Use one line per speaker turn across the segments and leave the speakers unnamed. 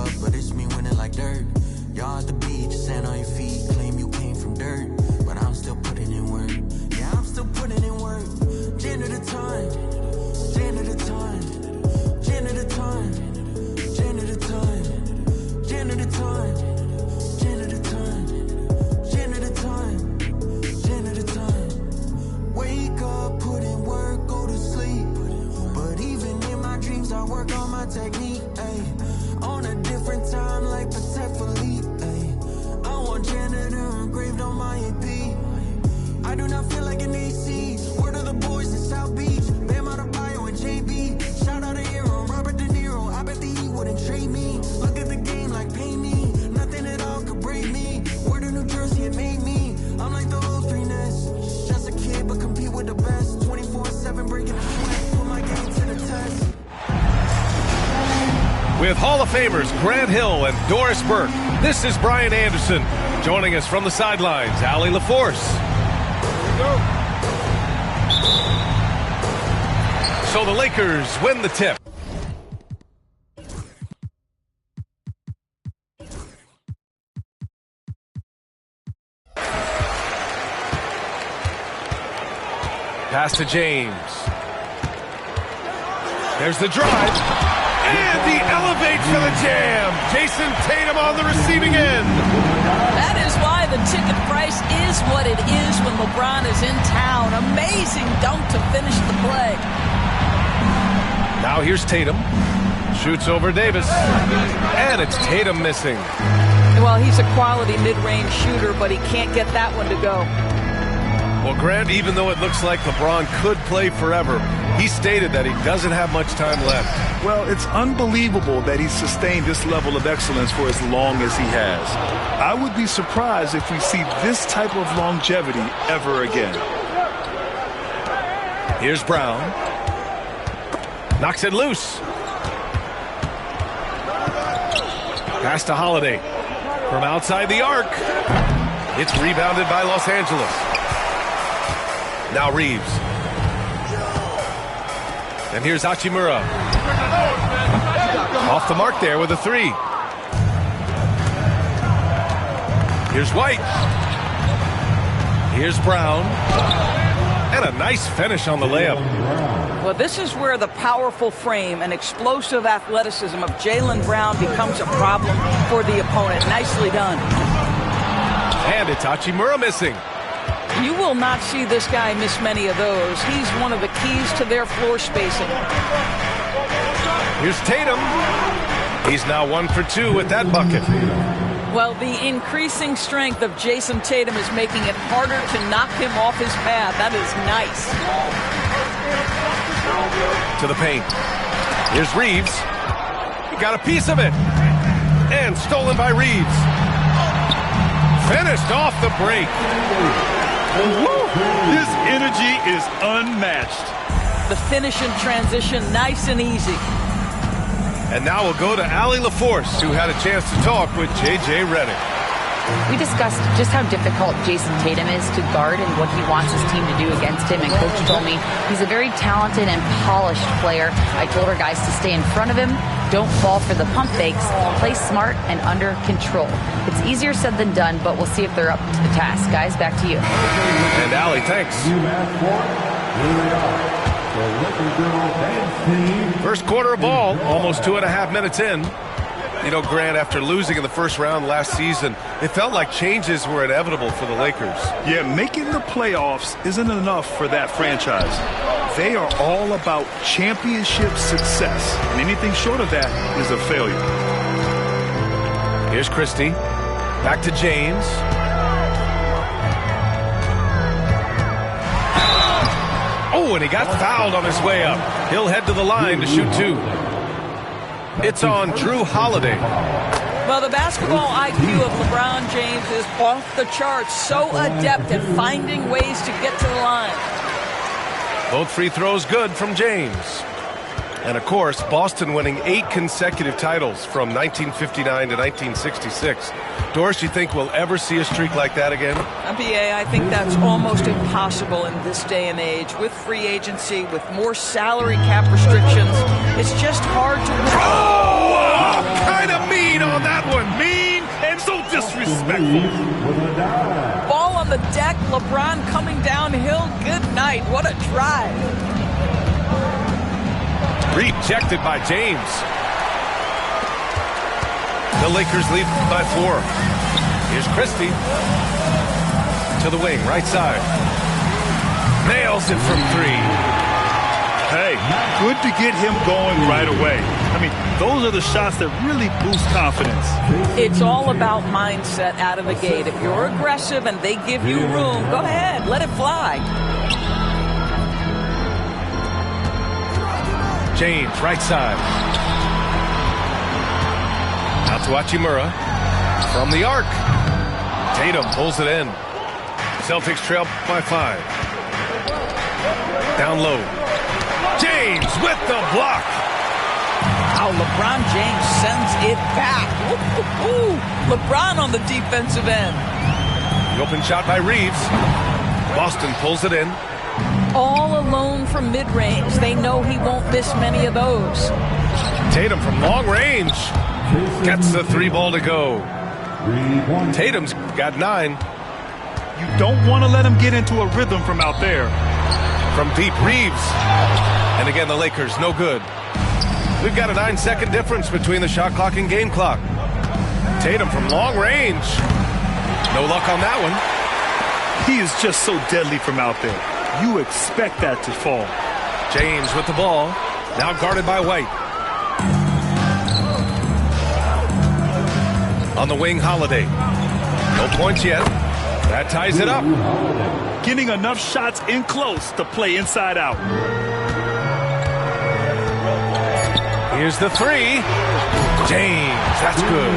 up, but it's me winning like dirt. Y'all at the beach, sand on your feet, claim you came from dirt, but I'm still putting in work. Yeah, I'm still putting in work. Gen of the time, gen of the time, gen of the time, gen of the time, gen of the time, gen of the time, gen of the time, gen of the time. Wake up, put in work, go to sleep. But even in my dreams, I work on my technique. Ay. On a different time, like Patek Philippe. Ay. I want janitor engraved on my AP. I do not feel like an AC. Word of the boys in South Beach. Bam Adebayo and JB. Shout out to Hero, Robert De Niro. I bet that he wouldn't trade me. Look at the game like pay me. Nothing at all could break me. Word of New Jersey, it made me. I'm like the old 3ness. Just a kid, but compete with the best. 24/7 breaking the sweat. Put my game to the test.
With Hall of Famers Grant Hill and Doris Burke, this is Brian Anderson. Joining us from the sidelines, Allie LaForce. So the Lakers win the tip. Pass to James. There's the drive. And he elevates for the jam. Jason Tatum on the receiving end.
That is why the ticket price is what it is when LeBron is in town. Amazing dunk to finish the play.
Now here's Tatum. Shoots over Davis. And it's Tatum missing.
Well, he's a quality mid-range shooter, but he can't get that one to go.
Well, Grant, even though it looks like LeBron could play forever, he stated that he doesn't have much time left.
Well, it's unbelievable that he's sustained this level of excellence for as long as he has. I would be surprised if we see this type of longevity ever again.
Here's Brown. Knocks it loose. Pass to Holiday. From outside the arc. It's rebounded by Los Angeles. Now Reeves. And here's Hachimura. Off the mark there with a three. Here's White. Here's Brown. And a nice finish on the layup.
Well, this is where the powerful frame and explosive athleticism of Jaylen Brown becomes a problem for the opponent. Nicely done.
And it's Hachimura missing.
You will not see this guy miss many of those. He's one of the keys to their floor spacing.
Here's Tatum. He's now 1 for 2 with that bucket.
Well, the increasing strength of Jason Tatum is making it harder to knock him off his path. That is nice.
To the paint. Here's Reeves. He got a piece of it. And stolen by Reeves. Finished off the break.
This energy is unmatched.
The finish in transition, nice and easy.
And now we'll go to Allie LaForce, who had a chance to talk with J.J. Redick.
We discussed just how difficult Jason Tatum is to guard and what he wants his team to do against him. And Coach told me he's a very talented and polished player. I told our guys to stay in front of him, don't fall for the pump fakes, play smart and under control. It's easier said than done, but we'll see if they're up to the task. Guys, back to you.
And Allie, thanks. First quarter of ball, almost 2.5 minutes in. You know, Grant, after losing in the first round last season, it felt like changes were inevitable for the Lakers.
Yeah, making the playoffs isn't enough for that franchise. They are all about championship success, and anything short of that is a failure.
Here's Christie. Back to James. Oh, and he got fouled on his way up. He'll head to the line to shoot two. It's on Drew Holiday.
Well, the basketball IQ of LeBron James is off the charts. So adept at finding ways to get to the line.
Both free throws good from James. And, of course, Boston winning 8 consecutive titles from 1959 to 1966. Doris, you think we'll ever see a streak like that again?
NBA, I think that's almost impossible in this day and age. With free agency, with more salary cap restrictions, it's just hard to win.
Oh, kind of mean
disrespectful.
Ball on the deck, LeBron coming downhill. Good night. What a drive.
Rejected by James. The Lakers lead by 4. Here's Christie. To the wing, right side. Nails it from 3.
Hey, good to get him going right away. I mean, those are the shots that really boost confidence.
It's all about mindset out of the gate. If you're aggressive and they give you room, go ahead, let it fly.
James, right side. Out to Hachimura. From the arc. Tatum pulls it in. Celtics trail by 5. Down low. James with the block.
How LeBron James sends it back. Ooh, LeBron on the defensive end.
The open shot by Reeves. Boston pulls it in.
All alone from mid-range. They know he won't miss many of those.
Tatum from long range. Gets the 3 ball to go. Tatum's got 9.
You don't want to let him get into a rhythm from out there.
From deep, Reeves. And again, the Lakers, no good. We've got a 9-second difference between the shot clock and game clock. Tatum from long range. No luck on that one.
He is just so deadly from out there. You expect that to fall.
James with the ball. Now guarded by White. On the wing, Holiday. No points yet. That ties it up.
Getting enough shots in close to play inside out.
Here's the 3. James, that's good.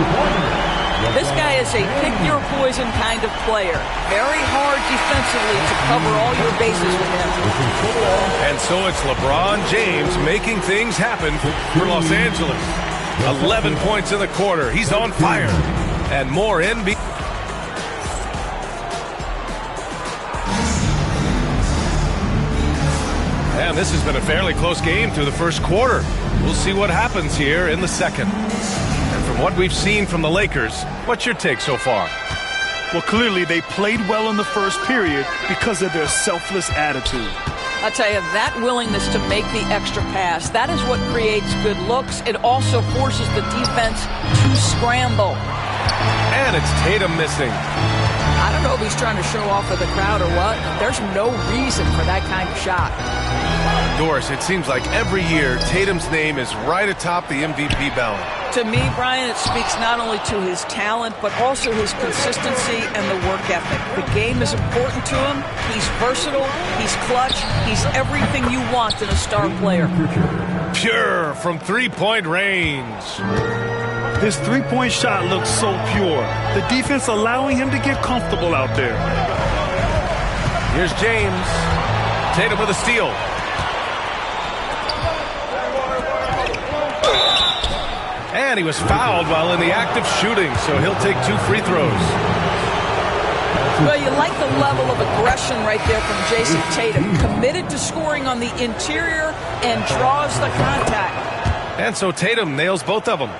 This guy is a pick-your-poison kind of player. Very hard defensively to cover all your bases with him.
And so it's LeBron James making things happen for Los Angeles. 11 points in the quarter. He's on fire. And more NBA. And this has been a fairly close game through the first quarter. We'll see what happens here in the second. And from what we've seen from the Lakers, what's your take so far?
Well, clearly they played well in the first period because of their selfless attitude.
I tell you, that willingness to make the extra pass, that is what creates good looks. It also forces the defense to scramble.
And it's Tatum missing.
I don't know if he's trying to show off for the crowd or what. There's no reason for that kind of shot.
Doris, it seems like every year Tatum's name is right atop the MVP ballot.
To me, Brian, it speaks not only to his talent, but also his consistency and the work ethic. The game is important to him. He's versatile. He's clutch. He's everything you want in a star player.
Pure from three-point range.
His three-point shot looks so pure. The defense allowing him to get comfortable out there.
Here's James. Tatum with a steal. And he was fouled while in the act of shooting, so he'll take 2 free throws.
Well, you like the level of aggression right there from Jason Tatum. Committed to scoring on the interior and draws the contact.
And so Tatum nails both of them.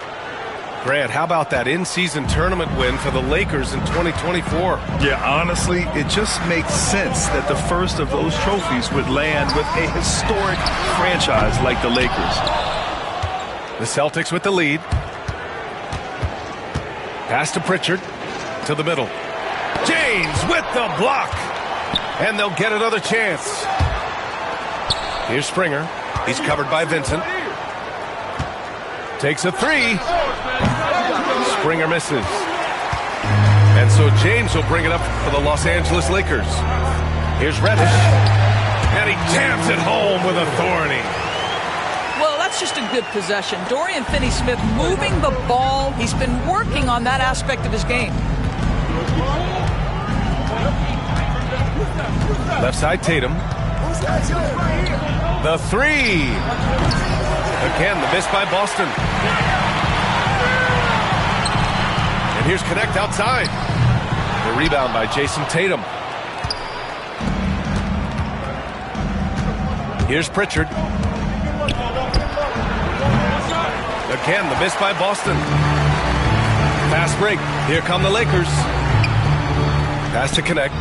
Grant, how about that in-season tournament win for the Lakers in 2024?
Yeah, honestly, it just makes sense that the first of those trophies would land with a historic franchise like the Lakers.
The Celtics with the lead. Pass to Pritchard. To the middle. James with the block. And they'll get another chance. Here's Springer. He's covered by Vincent. Takes a 3. Springer misses. And so James will bring it up for the Los Angeles Lakers. Here's Reddish. And he jams it home with authority.
Well, that's just a good possession. Dorian Finney-Smith moving the ball. He's been working on that aspect of his game.
Left side, Tatum. The 3. Again, the miss by Boston. And here's Connect outside. The rebound by Jason Tatum. Here's Pritchard. Again, the miss by Boston. Fast break. Here come the Lakers. Pass to connect.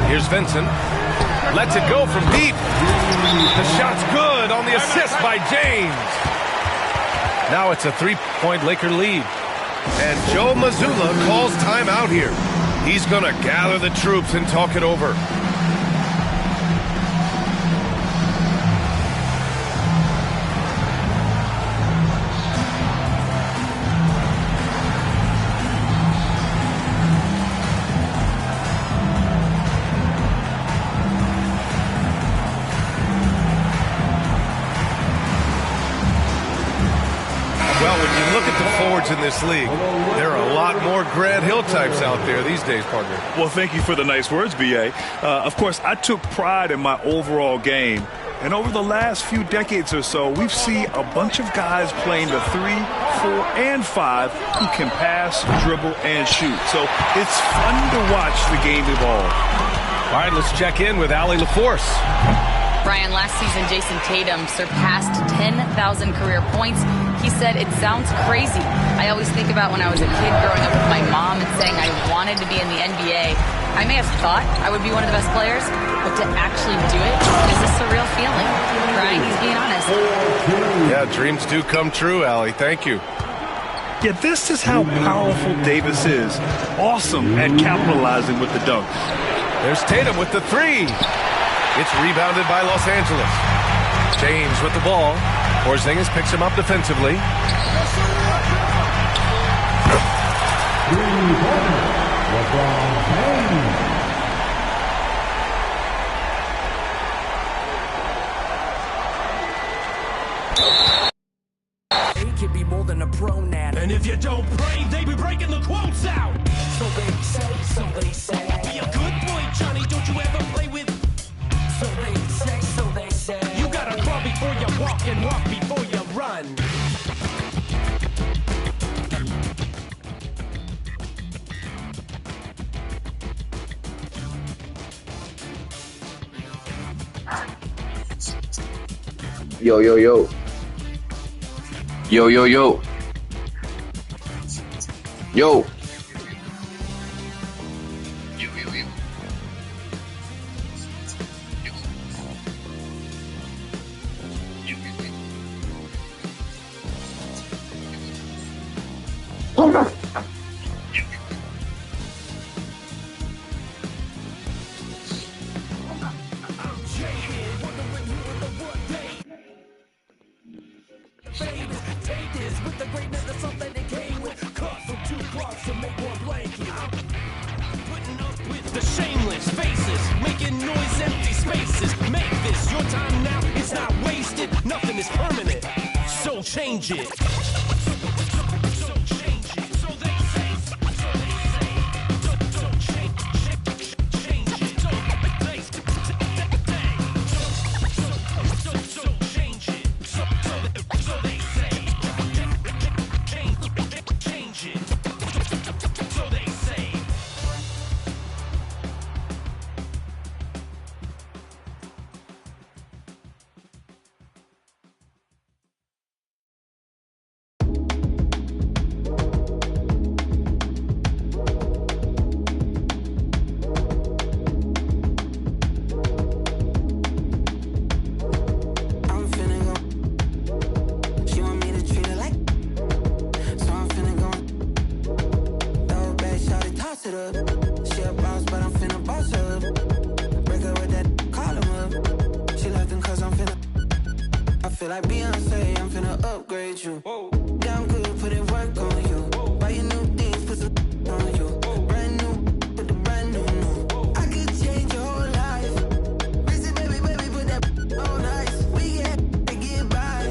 Here's Vincent. Lets it go from deep. The shot's good on the assist by James. Now it's a 3-point Laker lead. And Joe Mazzulla calls timeout here. He's going to gather the troops and talk it over. In this league, there are a lot more Grant Hill types out there these days, partner.
Well, thank you for the nice words, B.A. Of course, I took pride in my overall game. And over the last few decades or so, we've seen a bunch of guys playing the 3, 4, and 5 who can pass, dribble, and shoot. So it's fun to watch the game evolve.
All right, let's check in with Allie LaForce.
Brian, last season, Jason Tatum surpassed 10,000 career points. He said, "It sounds crazy. I always think about when I was a kid growing up with my mom and saying I wanted to be in the NBA. I may have thought I would be one of the best players, but to actually do it is a surreal feeling." Brian, he's being honest.
Yeah, dreams do come true, Allie. Thank you.
Yeah, this is how powerful Davis is. Awesome at capitalizing with the dunks.
There's Tatum with the 3. It's rebounded by Los Angeles. James with the ball. Porzingis picks him up defensively.
They can be more than a pronoun. And if you don't pray, they be breaking the quotes out. So they say, so they say. Be a good boy, Johnny, don't you ever play with. So they say, so they say. You gotta crawl before you walk and walk before you run.
Yo, yo, yo. Yo, yo, yo. Yo.
The shameless faces making noise, empty spaces. Make this your time now. It's not wasted. Nothing is permanent. So change it. So change it. So they say. So they say. So change it. Change it. So they say. So change it. So they say. Change it. So they say.
Like Beyonce, I'm finna upgrade you. Damn good, put in work on you. Buy you new things, put some on you. Brand new, put the brand new. I could change your whole life. Listen, baby, put that on ice. We get by.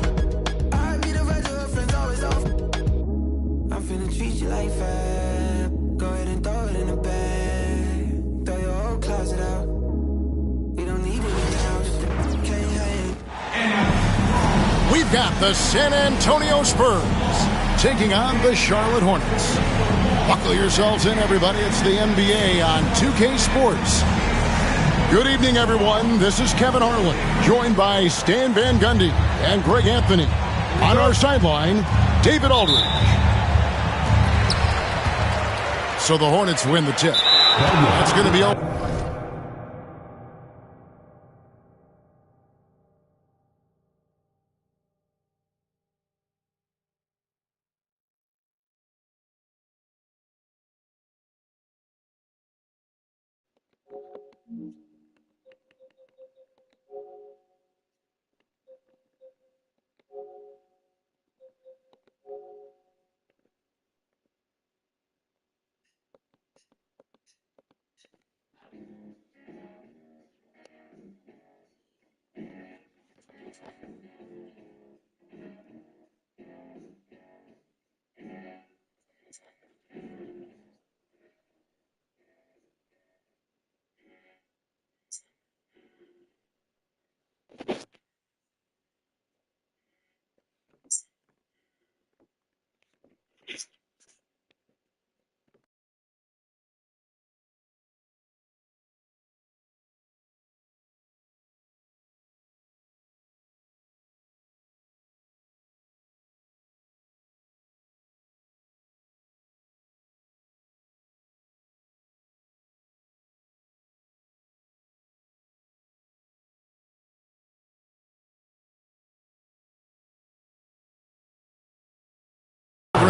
I be the rest of her friends always off. I'm finna treat you like fab. Go ahead and throw it in the bag. Throw your whole closet out. We don't need it in the house. Can't hang.
We've got the San Antonio Spurs taking on the Charlotte Hornets. Buckle yourselves in, everybody. It's the NBA on 2K Sports. Good evening, everyone. This is Kevin Harlan, joined by Stan Van Gundy and Greg Anthony. On our sideline, David Aldridge. So the Hornets win the tip. That's going to be over.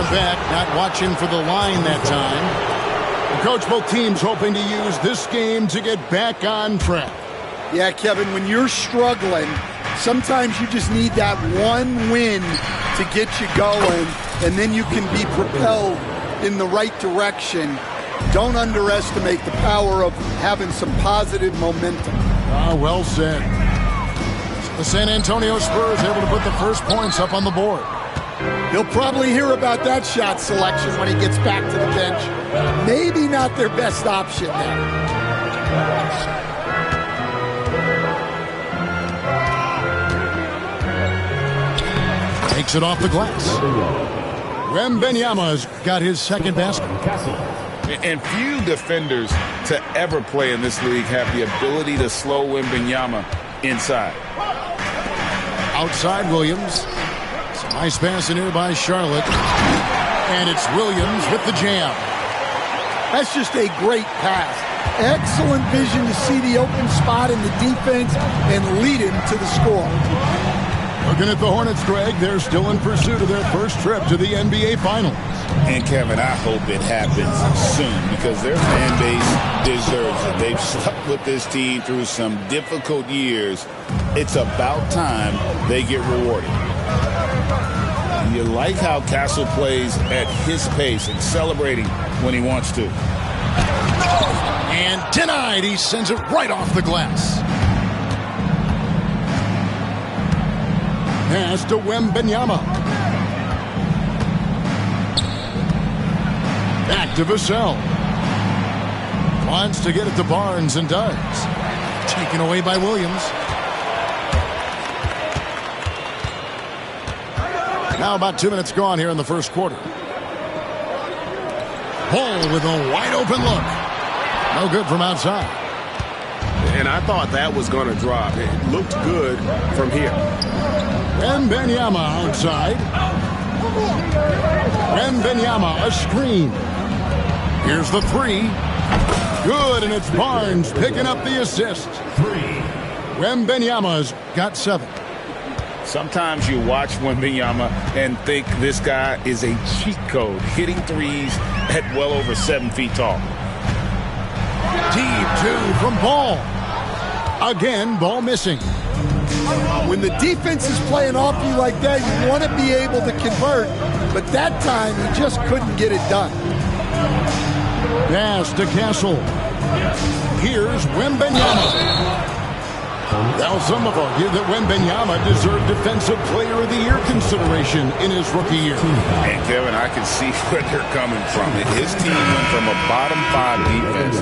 Back, not watching for the line that time. Coach, both teams hoping to use this game to get back on track.
Yeah, Kevin, when you're struggling, sometimes you just need that one win to get you going, and then you can be propelled in the right direction. Don't underestimate the power of having some positive momentum.
Well said. The San Antonio Spurs able to put the first points up on the board.
He'll probably hear about that shot selection when he gets back to the bench. Maybe not their best option there.
Takes it off the glass. Wembanyama's got his second basket.
And few defenders to ever play in this league have the ability to slow Wembanyama inside.
Outside Williams. Nice pass in here by Charlotte. And it's Williams with the jam.
That's just a great pass. Excellent vision to see the open spot in the defense and lead him to the score.
Looking at the Hornets, Greg, they're still in pursuit of their first trip to the NBA Finals.
And, Kevin, I hope it happens soon because their fan base deserves it. They've stuck with this team through some difficult years. It's about time they get rewarded. You like how Castle plays at his pace and celebrating when he wants to.
And denied. He sends it right off the glass. Pass to Wembanyama. Back to Vassell. Wants to get it to Barnes and does. Taken away by Williams. Now about 2 minutes gone here in the first quarter. Paul with a wide open look. No good from outside.
And I thought that was going to drop. It looked good from here.
Wembanyama outside. Wembanyama a screen. Here's the three. Good, and it's Barnes picking up the assist. Wembanyama's got 7.
Sometimes you watch Wembanyama and think this guy is a cheat code, hitting threes at well over 7 feet tall.
Deep 2 from Ball. Again, Ball missing.
When the defense is playing off you like that, you want to be able to convert, but that time he just couldn't get it done.
Pass to Castle. Here's Wembanyama. Now, some have argued that Wembanyama deserved Defensive Player of the Year consideration in his rookie year.
And, Kevin, I can see where they're coming from. His team went from a bottom 5 defense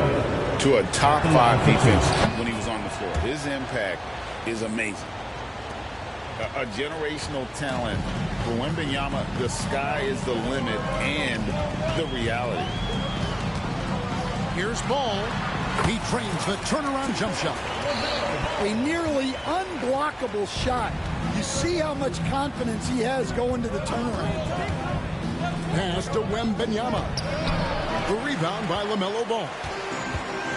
to a top 5 defense when he was on the floor. His impact is amazing. A generational talent. For Wembanyama, the sky is the limit and the reality.
Here's Ball. He trains the turnaround jump shot.
A nearly unblockable shot. You see how much confidence he has going to the turnaround.
Pass to Wembanyama. The rebound by LaMelo Ball.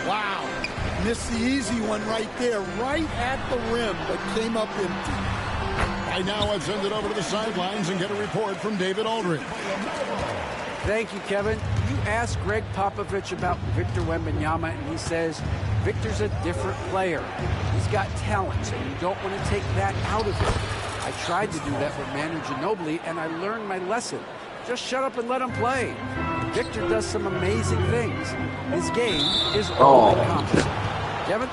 Wow. Missed the easy one right there, right at the rim, but came up empty.
Right now, let's send it over to the sidelines and get a report from David Aldridge.
Thank you, Kevin. You asked Greg Popovich about Victor Wembanyama, and he says Victor's a different player. He's got talent, and you don't want to take that out of him. I tried to do that with Manu Ginobili, and I learned my lesson. Just shut up and let him play. Victor does some amazing things. His game is all-encompassing. Kevin?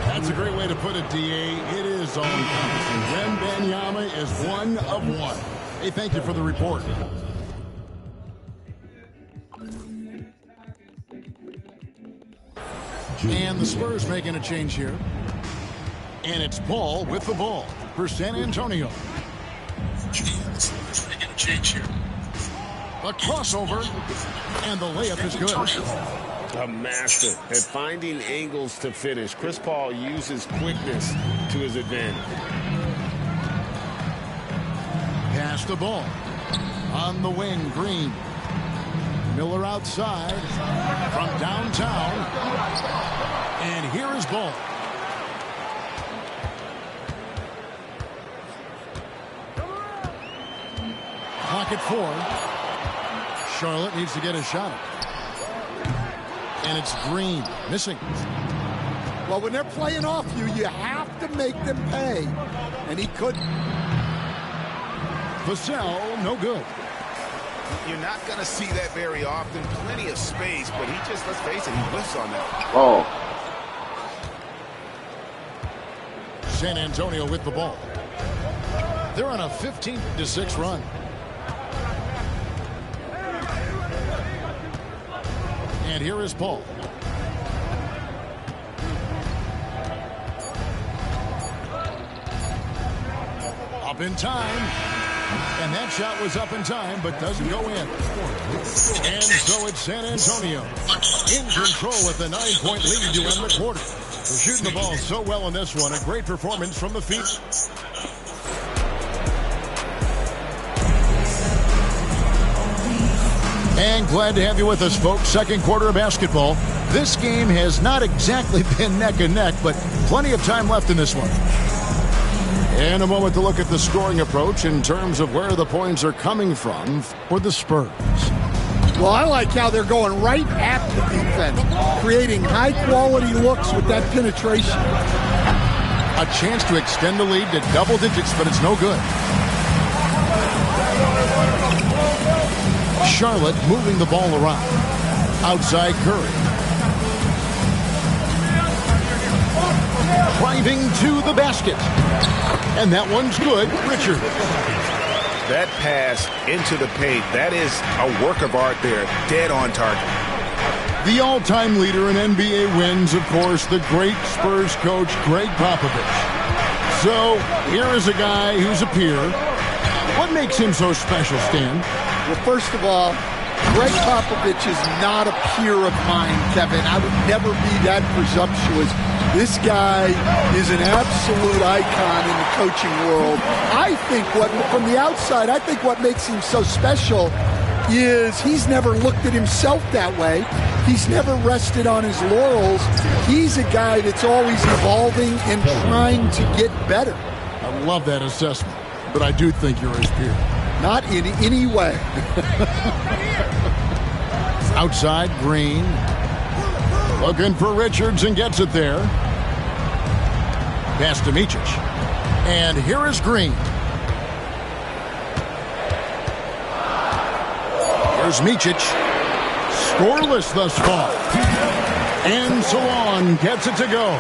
That's a great way to put it, D.A. It is all-encompassing. Wembanyama is one of one. Hey, thank you for the report. And the Spurs making a change here. And it's Paul with the ball for San Antonio. A crossover, and the layup is good.
A master at finding angles to finish. Chris Paul uses quickness to his advantage.
Pass the ball. On the wing, Green. Miller outside from downtown. And here is Ball. Clock at 4. Charlotte needs to get a shot. And it's Green missing.
Well, when they're playing off you, you have to make them pay. And he couldn't.
Vassell, no good.
You're not going to see that very often. Plenty of space, but he just, let's face it, he whiffs on that.
Oh.
San Antonio with the ball. They're on a 15-6 run. And here is Paul. Up in time. And that shot was up in time, but doesn't go in. And so it's San Antonio in control with a 9-point lead to end the quarter. They're shooting the ball so well in this one. A great performance from the feet. And glad to have you with us, folks. Second quarter of basketball. This game has not exactly been neck and neck, but plenty of time left in this one. And a moment to look at the scoring approach in terms of where the points are coming from for the Spurs.
Well, I like how they're going right at the defense, creating high-quality looks with that penetration.
A chance to extend the lead to double digits, but it's no good. Charlotte moving the ball around. Outside Curry. Driving to the basket. And that one's good. Richard.
That pass into the paint, that is a work of art there. Dead on target.
The all-time leader in NBA wins, of course, the great Spurs coach, Greg Popovich. So, here is a guy who's a peer. What makes him so special, Stan?
Well, first of all, Greg Popovich is not a peer of mine, Kevin. I would never be that presumptuous. This guy is an absolute icon in the coaching world. I think from the outside, I think what makes him so special is he's never looked at himself that way. He's never rested on his laurels. He's a guy that's always evolving and trying to get better.
I love that assessment, but I do think you're his peer.
Not in any way.
Outside, Green. Looking for Richards and gets it there. Pass to Micic. And here is Green. Here's Micic. Scoreless thus far. And Salon gets it to go.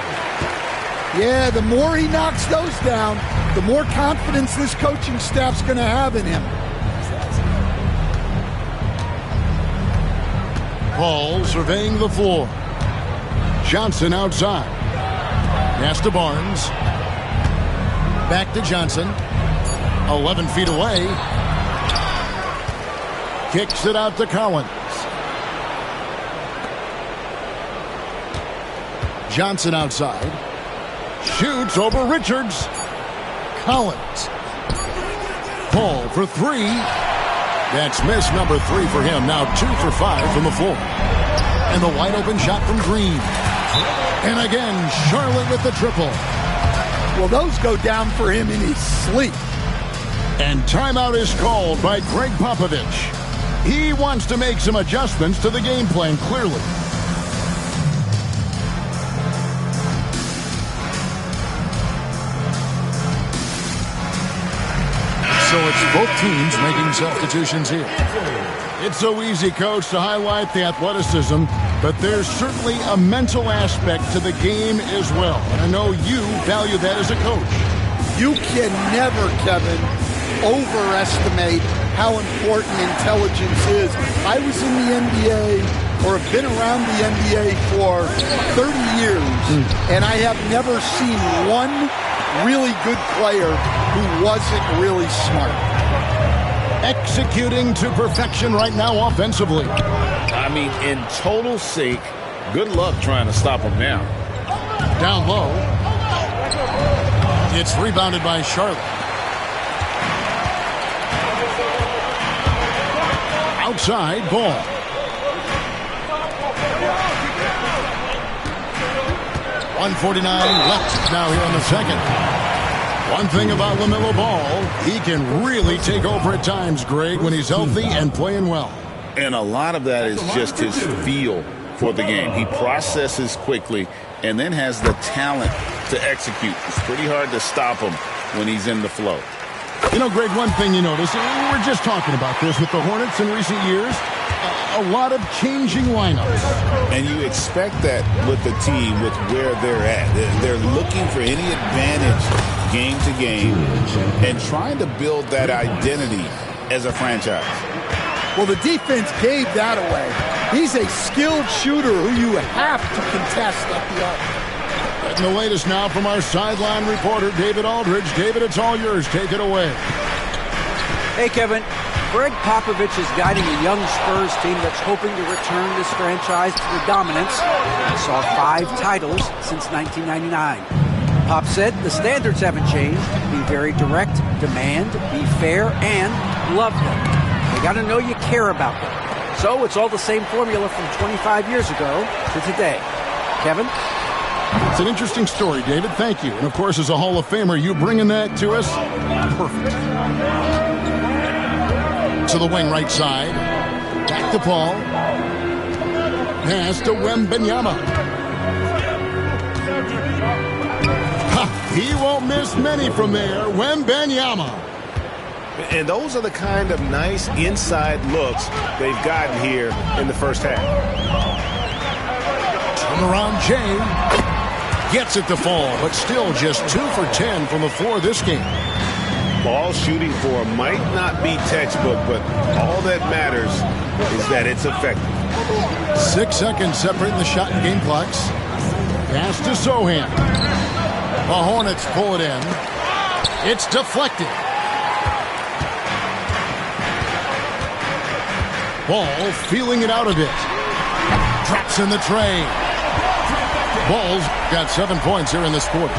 Yeah, the more he knocks those down, the more confidence this coaching staff's going to have in him.
Paul surveying the floor. Johnson outside. Pass to Barnes. Back to Johnson. 11 feet away. Kicks it out to Collins. Johnson outside. Shoots over Richards. Collins. Paul for 3. That's miss number 3 for him. Now 2 for 5 from the floor. And the wide open shot from Green. And again, Charlotte with the triple.
Well, those go down for him in his sleep.
And timeout is called by Greg Popovich. He wants to make some adjustments to the game plan, clearly. So it's both teams making substitutions here. It's so easy, Coach, to highlight the athleticism, but there's certainly a mental aspect to the game as well. And I know you value that as a coach.
You can never, Kevin, overestimate how important intelligence is. I was in the NBA, or have been around the NBA for 30 years, and I have never seen one really good player who wasn't really smart.
Executing to perfection right now offensively.
I mean, in total sync. Good luck trying to stop him now.
Down low. It's rebounded by Charlotte. Outside ball. .149 left now here in the second. One thing about LaMelo Ball, he can really take over at times, Greg, when he's healthy and playing well.
And a lot of that is just his feel for the game. He processes quickly and then has the talent to execute. It's pretty hard to stop him when he's in the flow.
You know, Greg, one thing you notice, we were just talking about this with the Hornets in recent years, a lot of changing lineups.
And you expect that with the team, with where they're at. They're looking for any advantage game to game and trying to build that identity as a franchise.
Well, the defense gave that away. He's a skilled shooter who you have to contest at the arc.
And the latest now from our sideline reporter, David Aldridge. David, it's all yours. Take it away.
Hey, Kevin. Greg Popovich is guiding a young Spurs team that's hoping to return this franchise to the dominance that saw 5 titles since 1999. Pop said the standards haven't changed. Be very direct, demand, be fair, and love them. They got to know you care about them. So it's all the same formula from 25 years ago to today. Kevin?
It's an interesting story, David. Thank you. And, of course, as a Hall of Famer, you bringing that to us? Perfect. To the wing right side. Back to Paul. Pass to Wembanyama. He won't miss many from there. Wembanyama.
And those are the kind of nice inside looks they've gotten here in the first half.
Turn around, Jay. Gets it to fall, but still just 2 for 10 from the floor this game.
Ball shooting for might not be textbook, but all that matters is that it's effective.
6 seconds separating the shot and game clocks. Pass to Sohan. The Hornets pull it in. It's deflected. Ball feeling it out a bit. Drops in the tray. Ball's got 7 points here in this quarter.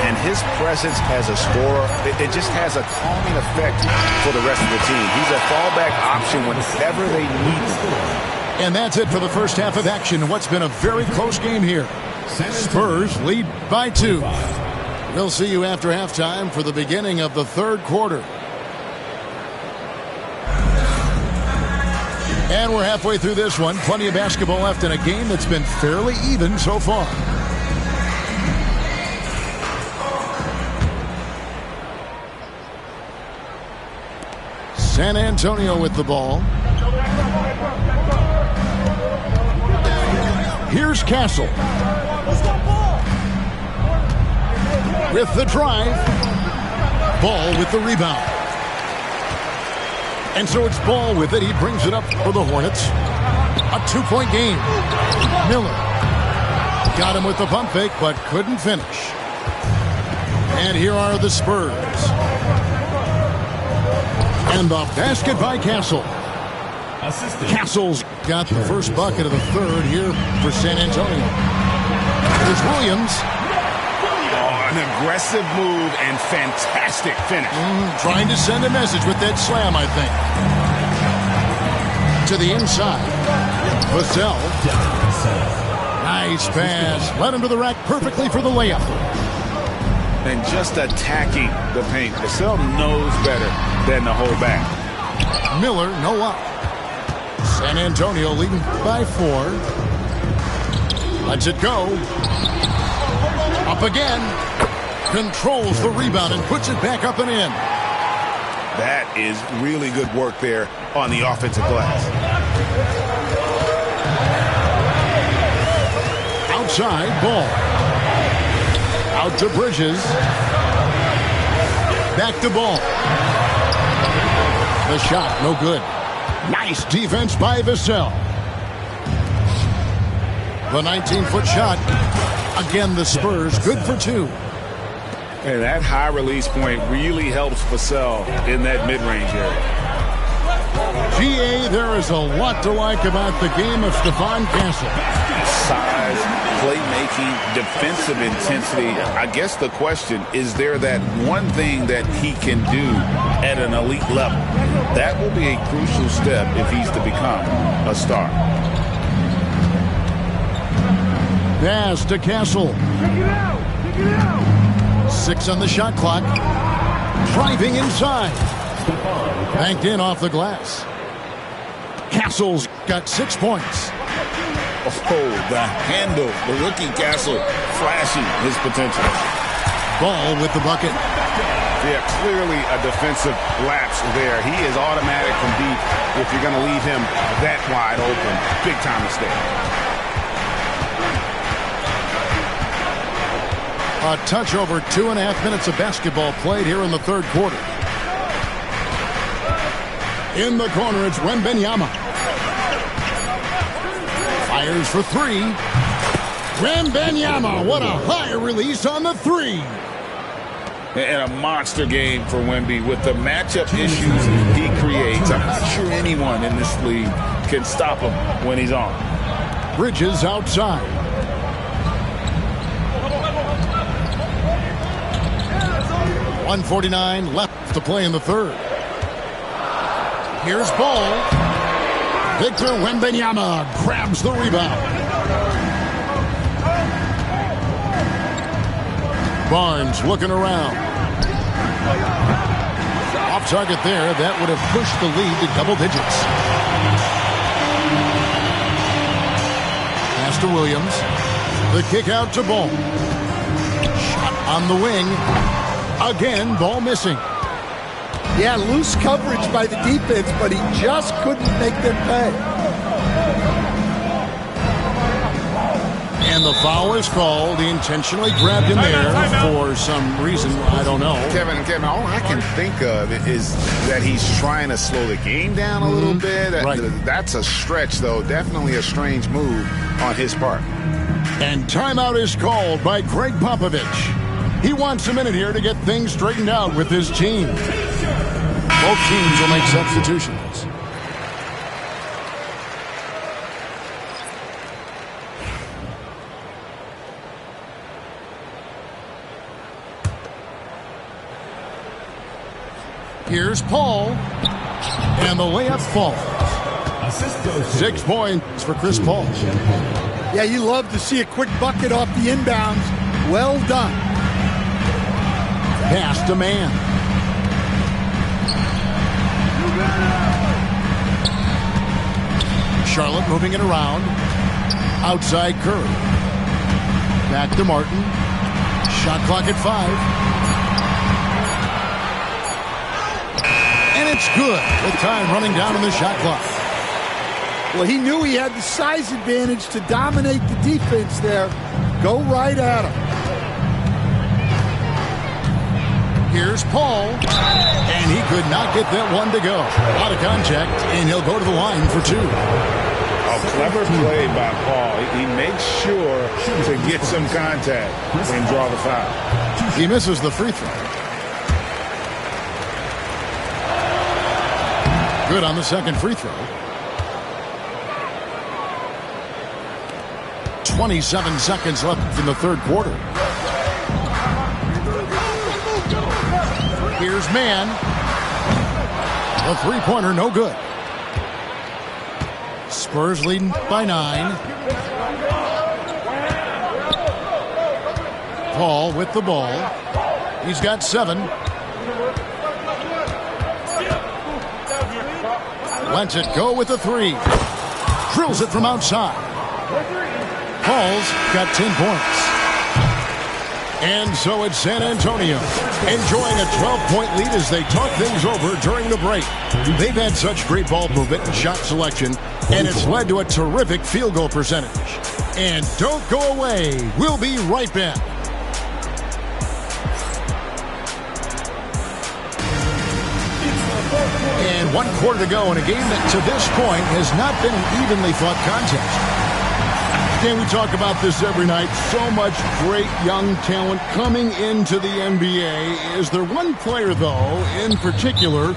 And his presence as a scorer, it just has a calming effect for the rest of the team. He's a fallback option whenever they need him.
And that's it for the first half of action. What's been a very close game here. Spurs lead by 2. We'll see you after halftime for the beginning of the third quarter. And we're halfway through this one. Plenty of basketball left in a game that's been fairly even so far. San Antonio with the ball. Here's Castle. With the drive. Ball with the rebound. And so it's Ball with it. He brings it up for the Hornets. A 2-point game. Miller got him with the pump fake, but couldn't finish. And here are the Spurs. And the basket by Castle. Castle's got the first bucket of the third here for San Antonio. There's Williams.
An aggressive move and fantastic finish.
Trying to send a message with that slam, I think. To the inside. Vassell. Nice pass. Led him to the rack perfectly for the layup.
And just attacking the paint. Vassell knows better than to hold back.
Miller, no up. San Antonio leading by 4. Lets it go. Up again. Controls the rebound and puts it back up and in.
That is really good work there on the offensive glass.
Outside ball. Out to Bridges. Back to Ball. The shot, no good. Nice defense by Vassell. The 19-foot shot. Again, the Spurs, good for 2.
And that high release point really helps Vassell in that mid-range area.
GA, there is a lot to like about the game of Stephon Castle.
Size, playmaking, defensive intensity. I guess the question, is there that one thing that he can do at an elite level? That will be a crucial step if he's to become a star.
Pass to Castle. 6 on the shot clock. Driving inside. Banked in off the glass. Castle's got 6 points.
Oh, the handle. The rookie Castle flashing his potential.
Ball with the bucket.
Yeah, clearly a defensive lapse there. He is automatic from deep if you're going to leave him that wide open. Big time mistake.
A touch over 2.5 minutes of basketball played here in the third quarter. In the corner, it's Wembanyama. Fires for 3. Wembanyama, what a high release on the 3.
And a monster game for Wemby with the matchup issues he creates. I'm not sure anyone in this league can stop him when he's on.
Bridges outside. .149 left to play in the third. Here's Ball. Victor Wembanyama grabs the rebound. Barnes looking around. Off target there. That would have pushed the lead to double digits. Pass to Williams. The kick out to Ball. Shot on the wing. Again, Ball missing.
Yeah, loose coverage by the defense, but he just couldn't make them pay.
And the foul is called. He intentionally grabbed him there for some reason. I don't know.
Kevin, all I can think of is that he's trying to slow the game down a little bit.
Right.
That's a stretch, though. Definitely a strange move on his part.
And timeout is called by Greg Popovich. He wants a minute here to get things straightened out with his team. Both teams will make substitutions. Here's Paul. And the layup falls. 6 points for Chris Paul.
Yeah, you love to see a quick bucket off the inbounds. Well done.
Pass to Man. Charlotte moving it around. Outside Curry. Back to Martin. Shot clock at 5. And it's good with time running down in the shot clock.
Well, he knew he had the size advantage to dominate the defense there. Go right at him.
Here's Paul. And he could not get that one to go. A lot of contact, and he'll go to the line for 2.
A clever play by Paul. He makes sure to get some contact and draw the foul.
He misses the free throw. Good on the second free throw. 27 seconds left in the third quarter. Here's Man. The three-pointer, no good. Spurs leading by 9. Paul with the ball. He's got 7. Lets it go with the 3. Drills it from outside. Paul's got 10 points. And so it's San Antonio enjoying a 12-point lead as they talk things over during the break. They've had such great ball movement and shot selection, and it's led to a terrific field goal percentage. And don't go away. We'll be right back. And 1 quarter to go in a game that to this point has not been an evenly fought contest. Dan, we talk about this every night. So much great young talent coming into the NBA. Is there one player, though, in particular,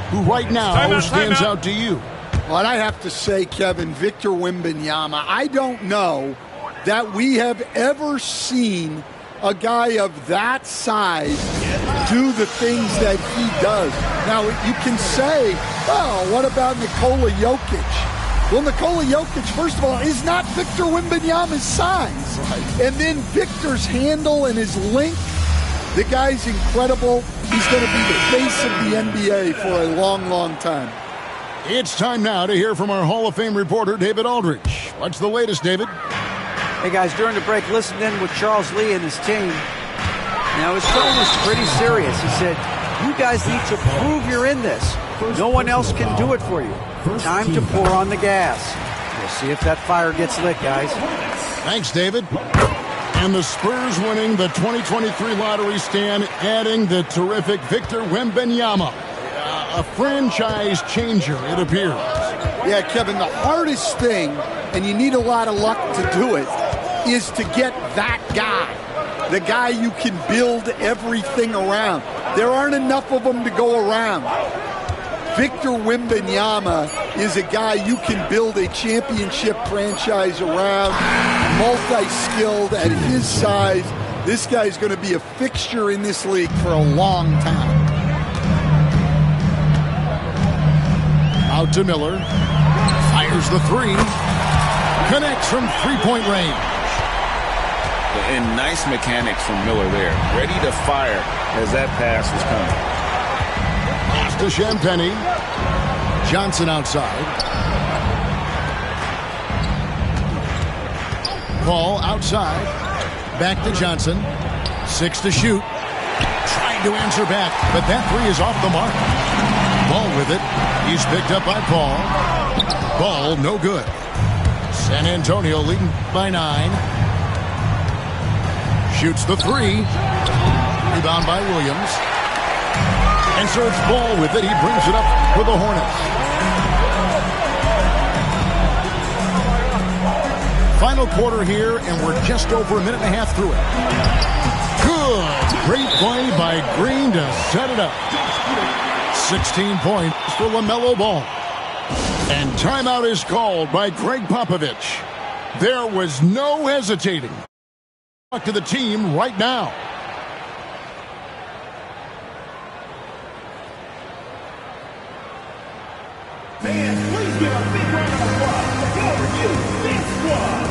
who right now stands out to you?
Well, I have to say, Kevin, Victor Wembanyama, I don't know that we have ever seen a guy of that size do the things that he does. Now, you can say, oh, what about Nikola Jokic? Well, Nikola Jokic, first of all, is not Victor Wembanyama's size. Right. And then Victor's handle and his length, the guy's incredible. He's going to be the face of the NBA for a long, long time.
It's time now to hear from our Hall of Fame reporter, David Aldridge. What's the latest, David?
Hey, guys, during the break, listened in with Charles Lee and his team. Now, his tone was pretty serious. He said, you guys need to prove you're in this. No one else can do it for you. Time to pour on the gas. We'll see if that fire gets lit, guys.
Thanks, David. And the Spurs winning the 2023 lottery stand, adding the terrific Victor Wembanyama. A franchise changer, it appears.
Yeah, Kevin, the hardest thing, and you need a lot of luck to do it, is to get that guy. The guy you can build everything around. There aren't enough of them to go around. Victor Wembanyama is a guy you can build a championship franchise around, multi-skilled at his size. This guy's going to be a fixture in this league for a long time.
Out to Miller. Fires the 3. Connects from three-point range.
And nice mechanics from Miller there. Ready to fire as that pass was coming.
To Champagny. Johnson outside. Paul outside. Back to Johnson. 6 to shoot. Trying to answer back, but that 3 is off the mark. Ball with it. He's picked up by Paul. Ball no good. San Antonio leading by 9. Shoots the 3. Rebound by Williams. And so it's Ball with it. He brings it up for the Hornets. Final quarter here, and we're just over a minute and a half through it. Good. Great play by Green to set it up. 16 points for LaMelo Ball. And timeout is called by Greg Popovich. There was no hesitating. Talk to the team right now.
Fans, please give a big round of applause for your Houston Squad.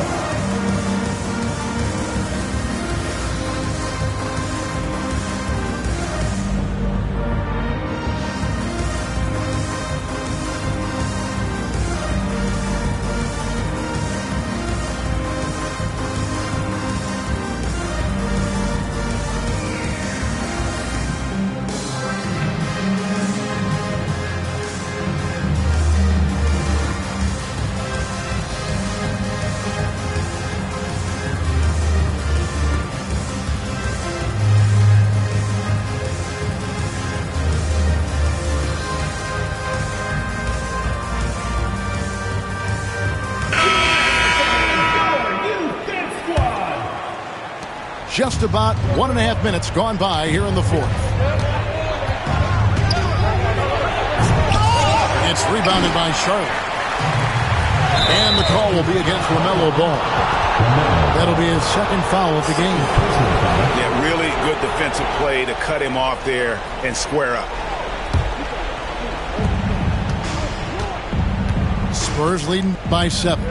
Just about 1.5 minutes gone by here in the fourth. It's rebounded by Charlotte. And the call will be against LaMelo Ball. That'll be his second foul of the game.
Yeah, really good defensive play to cut him off there and square up.
Spurs leading by 7.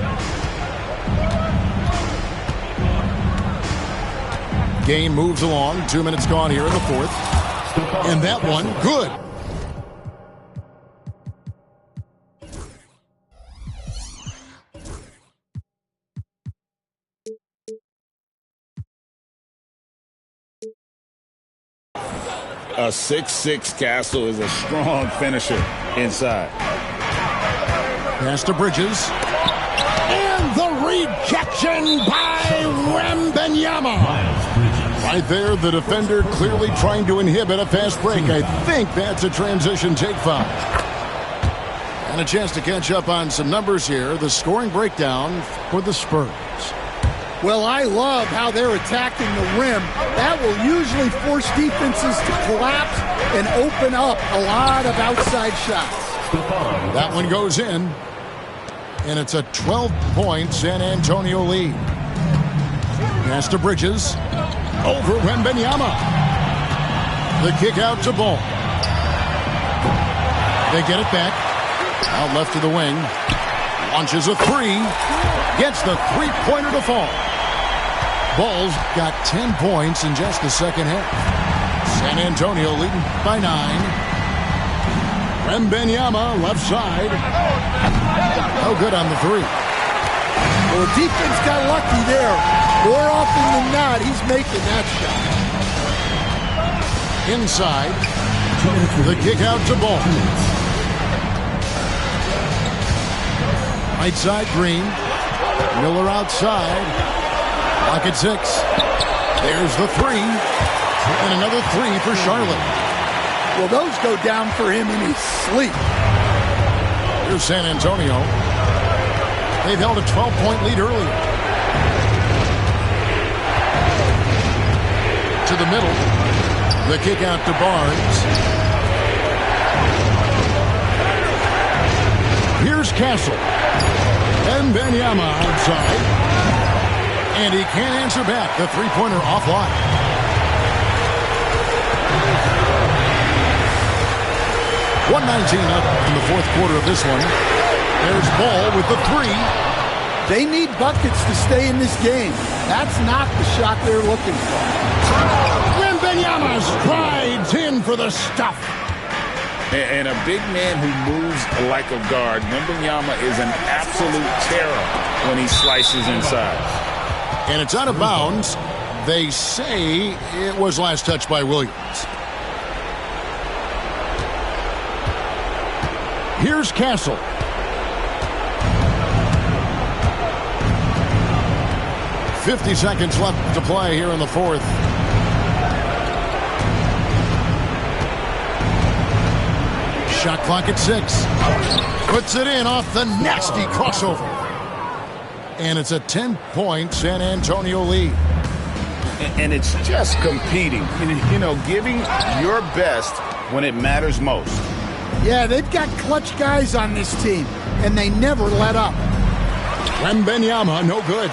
Game moves along. 2 minutes gone here in the fourth. And that one, good.
A 6'6" Castle is a strong finisher inside.
Pass to Bridges. And the rejection by Wembanyama. Right there, the defender clearly trying to inhibit a fast break. I think that's a transition take foul. And a chance to catch up on some numbers here. The scoring breakdown for the Spurs.
Well, I love how they're attacking the rim. That will usually force defenses to collapse and open up a lot of outside shots.
That one goes in. And it's a 12-point San Antonio lead. Pass to Bridges. Over Wembanyama. The kick out to Ball. They get it back. Out left to the wing. Launches a three. Gets the three-pointer to fall. Ball's got 10 points in just the second half. San Antonio leading by 9. Wembanyama left side. No good on the three.
Well, the defense got lucky there. More often than not, he's making that shot.
Inside. The kick out to Ball. Right side, Green. Miller outside. Lock at 6. There's the three. And another three for Charlotte.
Well, those go down for him in his sleep.
Here's San Antonio. They've held a 12-point lead earlier. To the middle. The kick out to Barnes. Here's Castle. Wembanyama outside. And he can't answer back. The three-pointer offline. .119 up in the fourth quarter of this one. There's Ball with the three.
They need buckets to stay in this game. That's not the shot they're looking for.
Wembanyama strides in for the stuff.
And a big man who moves like a guard. Wembanyama is an absolute terror when he slices inside.
And it's out of bounds. They say it was last touched by Williams. Here's Castle. .50 seconds left to play here in the fourth. Shot clock at 6. Puts it in off the nasty crossover. And it's a 10-point San Antonio lead.
And it's just competing. You know, giving your best when it matters most.
Yeah, they've got clutch guys on this team, and they never let up.
Wembanyama, no good.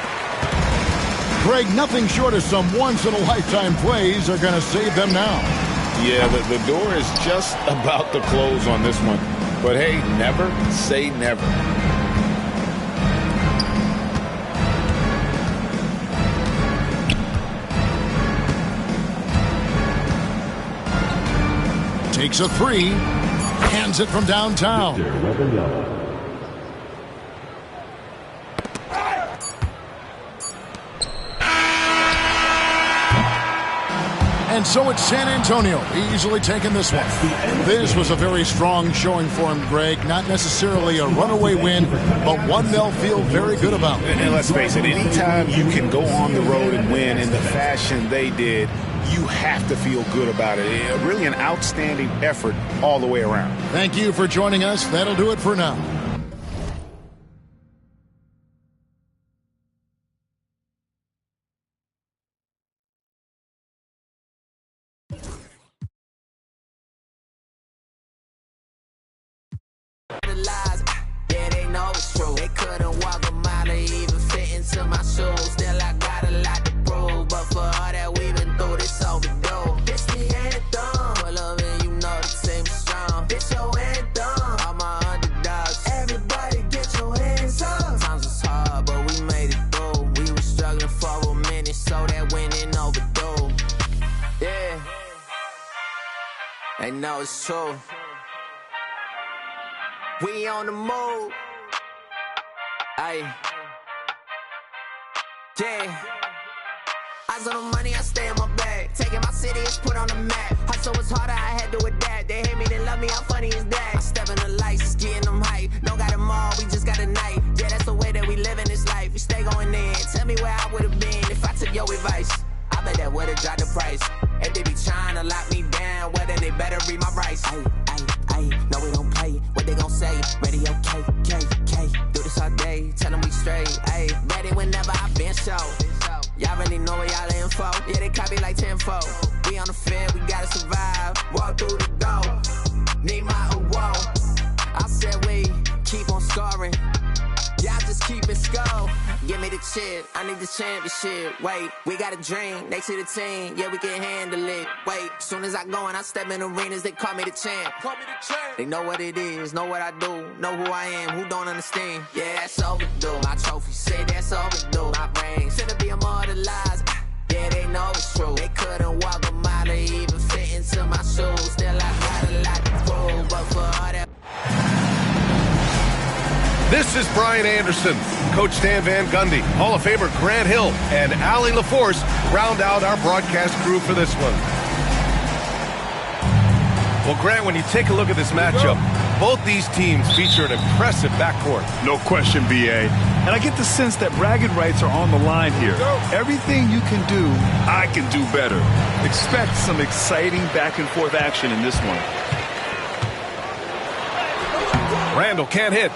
Greg, nothing short of some once-in-a-lifetime plays are going to save them now.
Yeah, the door is just about to close on this one. But hey, never say never.
Takes a three. Hands it from downtown. And so it's San Antonio easily taking this one. This was a very strong showing for him, Greg. Not necessarily a runaway win, but one they'll feel very good about.
And let's face it, anytime you can go on the road and win in the fashion they did, you have to feel good about it. Really an outstanding effort all the way around.
Thank you for joining us. That'll do it for now.
Yeah, they know it's true. They couldn't walk a mile or even fit into my shoes. Still, I got a lot to prove. But for all that we've been through, this overdue. This the anthem. Pull up and you know the team is strong. This your anthem. All my underdogs. Everybody get your hands up. Sometimes it's hard, but we made it through. We were struggling for a minute, so that winning overdue. know it's true. We on the move. Aye. Yeah. Eyes on the money, I stay in my bag. Taking my city, it's put on the map. Hustle was harder, I had to adapt. They hate me, they love me, how funny is that? I step in the lights, it's getting them hype. Don't got them all, we just got a night. Yeah, that's the way that we live in this life. We stay going in. Tell me where I would've been if I took your advice. I bet that would've dropped the price. If they be trying to lock me down, well then they better read my rights. Ayy, no we don't play. What they gon' say? Radio K. Do this all day, tell them we straight. Ayy, ready whenever I been show. Y'all really know where y'all info. Yeah, they copy like tenfold. We on the field, we gotta survive. Walk through the door, need my award. I said we keep on scoring. Y'all just keep it score. Give me the chip, I need the championship. Wait, we got a dream, next to the team. Yeah, we can handle it. Wait, soon as I go and I step in arenas, they call me the champ. They know what it is, know what I do, know who I am, who don't understand. Yeah, that's overdue. My trophy say that's overdue. My brain shouldn't be immortalized. Yeah, they know it's true. They couldn't walk a mile or even fit into my shoes. Still I got a lot to prove, but for all that.
This is Brian Anderson. Coach Stan Van Gundy, Hall of Famer Grant Hill, and Allie LaForce round out our broadcast crew for this one. Well, Grant, when you take a look at this matchup, both these teams feature an impressive backcourt.
No question, B.A. And I get the sense that bragging rights are on the line here. Everything you can do, I can do better. Expect some exciting back-and-forth action in this one.
Randall can't hit.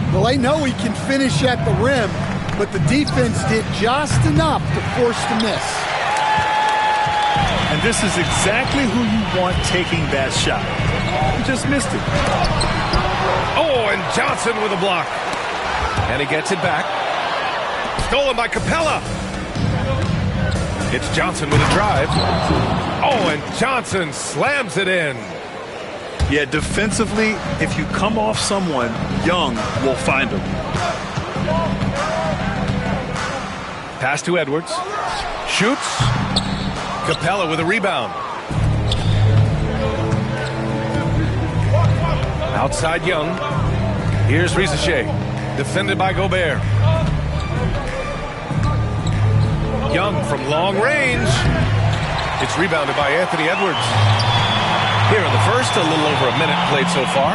Well, they know he can finish at the rim, but the defense did just enough to force the miss.
And this is exactly who you want taking that shot. He just missed it.
Oh, and Johnson with a block. And he gets it back. Stolen by Capella. It's Johnson with a drive. Oh, and Johnson slams it in.
Yeah, defensively, if you come off someone, Young will find him.
Pass to Edwards. Shoots. Capella with a rebound. Outside Young. Here's Rizachet. Defended by Gobert. Young from long range. It's rebounded by Anthony Edwards. Here in the first, a little over a minute played so far.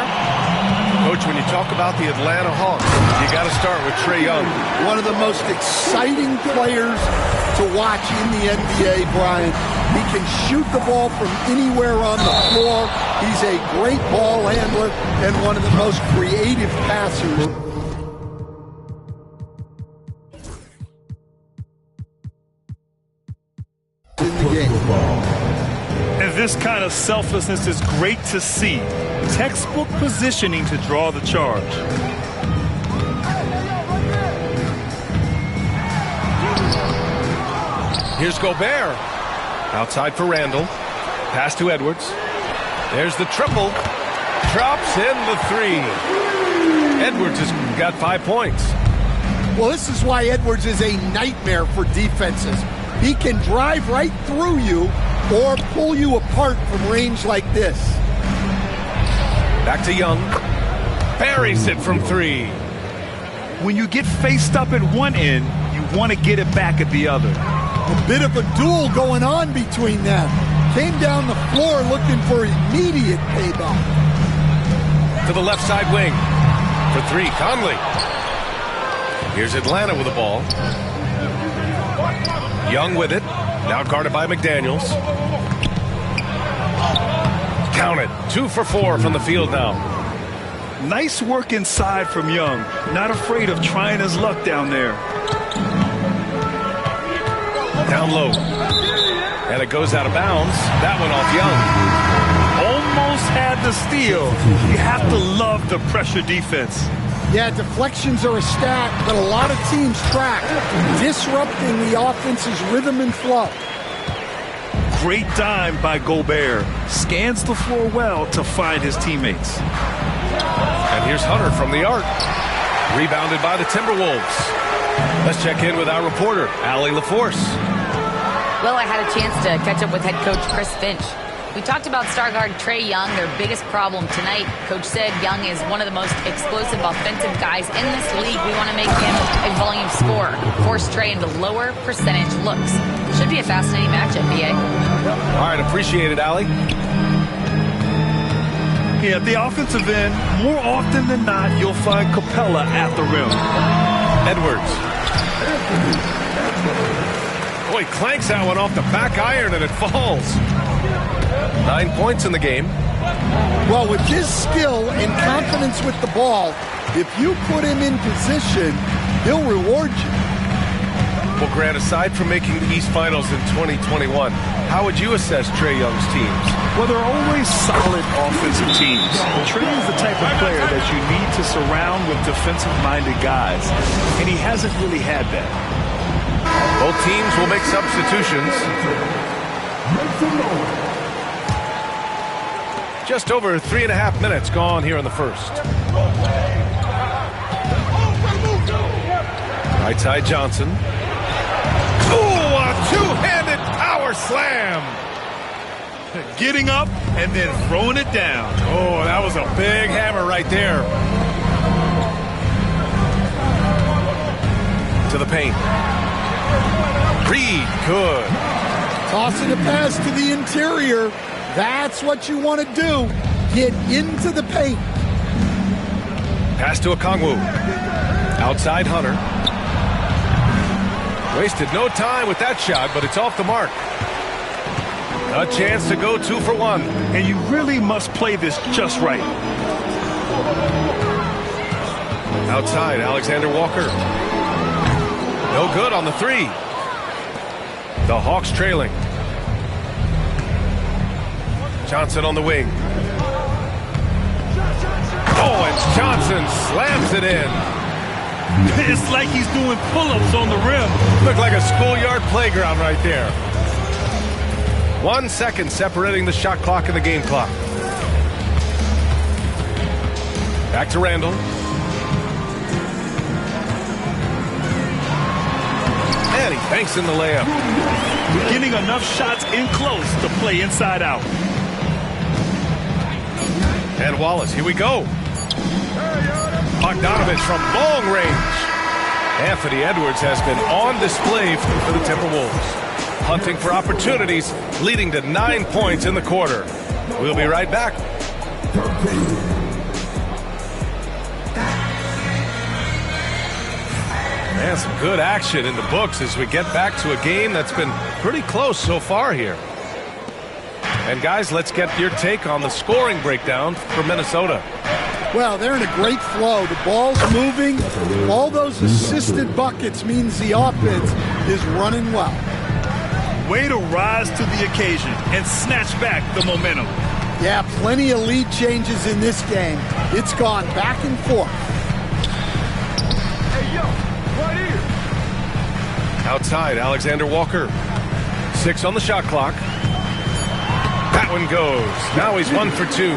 Coach, when you talk about the Atlanta Hawks, you got to start with Trae Young.
One of the most exciting players to watch in the NBA, Brian. He can shoot the ball from anywhere on the floor. He's a great ball handler and one of the most creative passers in the game.
And this kind of selflessness is great to see. Textbook positioning to draw the charge.
Here's Gobert. Outside for Randall. Pass to Edwards. There's the triple. Drops in the three. Edwards has got 5 points.
Well, this is why Edwards is a nightmare for defenses. He can drive right through you or pull you apart from range like this.
Back to Young. Buries it from three.
When you get faced up at one end, you want to get it back at the other.
A bit of a duel going on between them. Came down the floor looking for immediate payback.
To the left side wing. For three, Conley. Here's Atlanta with the ball. Young with it. Now guarded by McDaniels. Count it. 2 for 4 from the field now.
Nice work inside from Young. Not afraid of trying his luck down there.
Down low. And it goes out of bounds. That one off Young.
Almost had the steal. You have to love the pressure defense.
Yeah, deflections are a stat that a lot of teams track, disrupting the offense's rhythm and flow.
Great dime by Gobert. Scans the floor well to find his teammates.
And here's Hunter from the arc. Rebounded by the Timberwolves. Let's check in with our reporter, Allie LaForce.
Well, I had a chance to catch up with head coach Chris Finch. We talked about star guard Trae Young, their biggest problem tonight. Coach said Young is one of the most explosive offensive guys in this league. We want to make him a volume scorer, force Trae into lower percentage looks. Should be a fascinating matchup, BA.
All right, appreciate it, Allie.
Yeah, at the offensive end, more often than not, you'll find Capella at the rim.
Edwards. Oh, he clanks that one off the back iron and it falls. 9 points in the game.
Well, with his skill and confidence with the ball, if you put him in position, he'll reward you.
Well, Grant, aside from making the East Finals in 2021, how would you assess Trae Young's teams?
Well, they're always solid offensive teams. Trae is the type of player that you need to surround with defensive-minded guys, and he hasn't really had that.
Both teams will make substitutions. Just over 3.5 minutes gone here in the first. Right side Johnson. Oh, a two-handed power slam.
Getting up and then throwing it down.
Oh, that was a big hammer right there. To the paint. Reed, good.
Tossing a pass to the interior. That's what you want to do. Get into the paint.
Pass to Okongwu. Outside Hunter. Wasted no time with that shot, but it's off the mark. A chance to go 2 for 1.
And you really must play this just right.
Outside, Alexander Walker. No good on the 3. The Hawks trailing. Johnson on the wing. Oh, and Johnson slams it in.
It's like he's doing pull-ups on the rim.
Looked like a schoolyard playground right there. 1 second separating the shot clock and the game clock. Back to Randall. And he banks in the layup.
Getting enough shots in close to play inside out.
And Wallace, here we go. Bogdanovich from long range. Anthony Edwards has been on display for the Timberwolves. Hunting for opportunities, leading to 9 points in the quarter. We'll be right back. And some good action in the books as we get back to a game that's been pretty close so far here. And guys, let's get your take on the scoring breakdown for Minnesota.
Well, they're in a great flow. The ball's moving. All those assisted buckets means the offense is running well.
Way to rise to the occasion and snatch back the momentum.
Yeah, plenty of lead changes in this game. It's gone back and forth.
Hey, yo, right here.
Outside, Alexander Walker. 6 on the shot clock. That one goes. Now he's 1 for 2.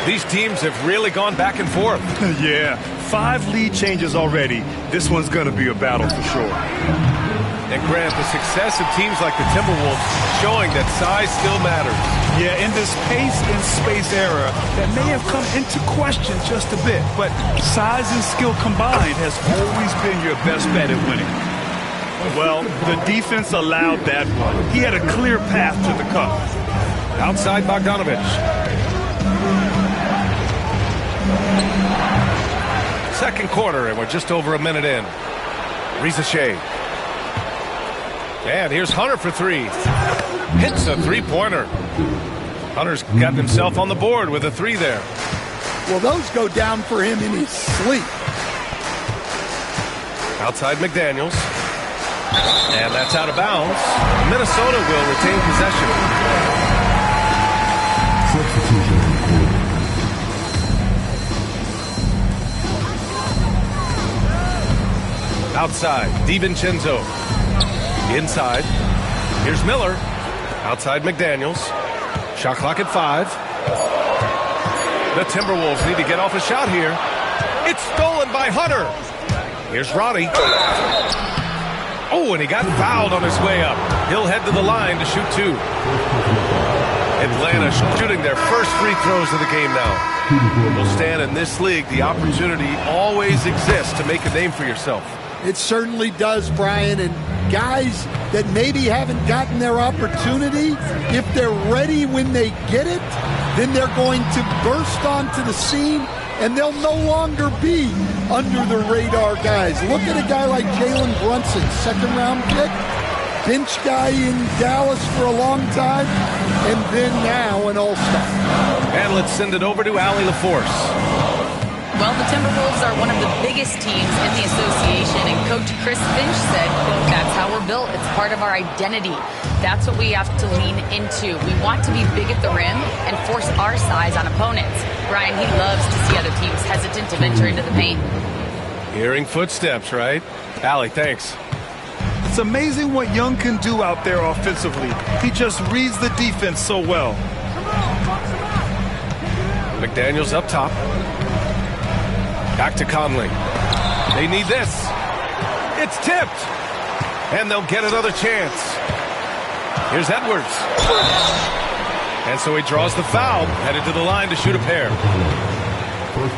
These teams have really gone back and forth.
Yeah, 5 lead changes already. This one's going to be a battle for sure.
And Grant, the success of teams like the Timberwolves showing that size still matters.
Yeah, in this pace and space era, that may have come into question just a bit, but size and skill combined has always been your best bet at winning. Well, the defense allowed that one. He had a clear path to the cup.
Outside Bogdanovich. Second quarter, and we're just over a minute in. Reza Shea. And here's Hunter for 3. Hits a three-pointer. Hunter's gotten himself on the board with a 3 there.
Well, those go down for him in his sleep.
Outside McDaniels. And that's out of bounds. Minnesota will retain possession. Outside, DiVincenzo. Inside. Here's Miller. Outside McDaniels. Shot clock at 5. The Timberwolves need to get off a shot here. It's stolen by Hunter. Here's Ronnie. Oh, and he got fouled on his way up. He'll head to the line to shoot 2. Atlanta shooting their first free throws of the game now. Well, Stan, in this league, the opportunity always exists to make a name for yourself.
It certainly does, Brian. And guys that maybe haven't gotten their opportunity, if they're ready when they get it, then they're going to burst onto the scene, and they'll no longer be under the radar guys. Look at a guy like Jalen Brunson, second-round pick, bench guy in Dallas for a long time, and then now an all-star.
And let's send it over to Allie LaForce.
Well, the Timberwolves are one of the biggest teams in the association, and Coach Chris Finch said, quote, "That's how we're built. It's part of our identity. That's what we have to lean into. We want to be big at the rim and force our size on opponents." Brian, he loves to see other teams hesitant to venture into the paint.
Hearing footsteps, right? Allie, thanks.
It's amazing what Young can do out there offensively. He just reads the defense so well.
McDaniels up top. Back to Conley. They need this. It's tipped. And they'll get another chance. Here's Edwards. And so he draws the foul, headed to the line to shoot a pair.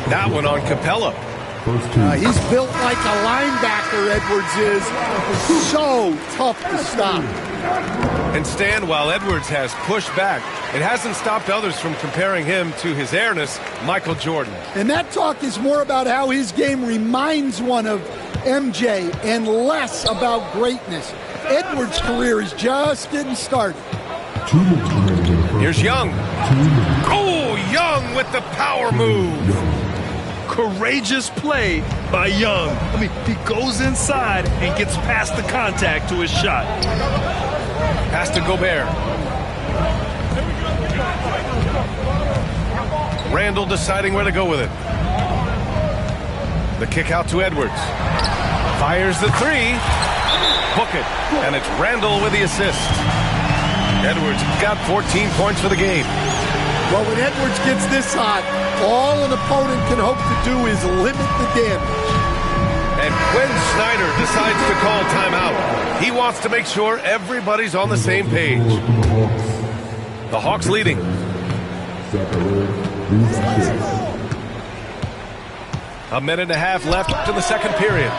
That one on Capella.
He's built like a linebacker, Edwards is. So tough to stop.
And Stan, while Edwards has pushed back, it hasn't stopped others from comparing him to his airness, Michael Jordan.
And that talk is more about how his game reminds one of MJ and less about greatness. Edwards' career is just getting started.
Here's Young. Oh, Young with the power move.
Courageous play by Young. I mean, he goes inside and gets past the contact to his shot.
Pass to Gobert. Randall deciding where to go with it. The kick out to Edwards. Fires the three. Book it. And it's Randall with the assist. Edwards got 14 points for the game.
Well, when Edwards gets this hot, all an opponent can hope to do is limit the damage.
And Quinn Snyder decides to call timeout. He wants to make sure everybody's on the same page. The Hawks leading. A minute and a half left in the second period.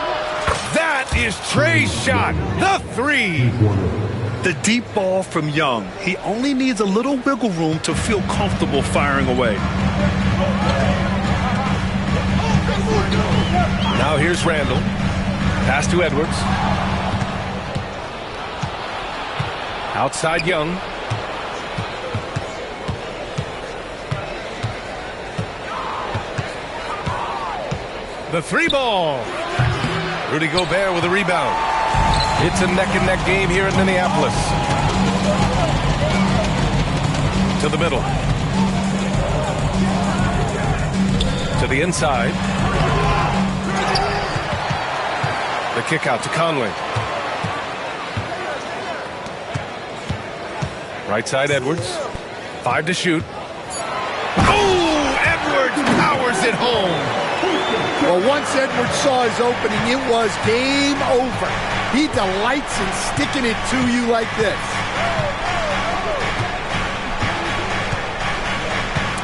That is Trey's shot. The three.
The deep ball from Young. He only needs a little wiggle room to feel comfortable firing away.
Now here's Randall. Pass to Edwards. Outside Young. The three ball. Rudy Gobert with a rebound. It's a neck-and-neck game here in Minneapolis. To the middle. To the inside. The kick out to Conley. Right side Edwards. 5 to shoot. Oh, Edwards powers it home.
Well, once Edwards saw his opening, it was game over. He delights in sticking it to you like this.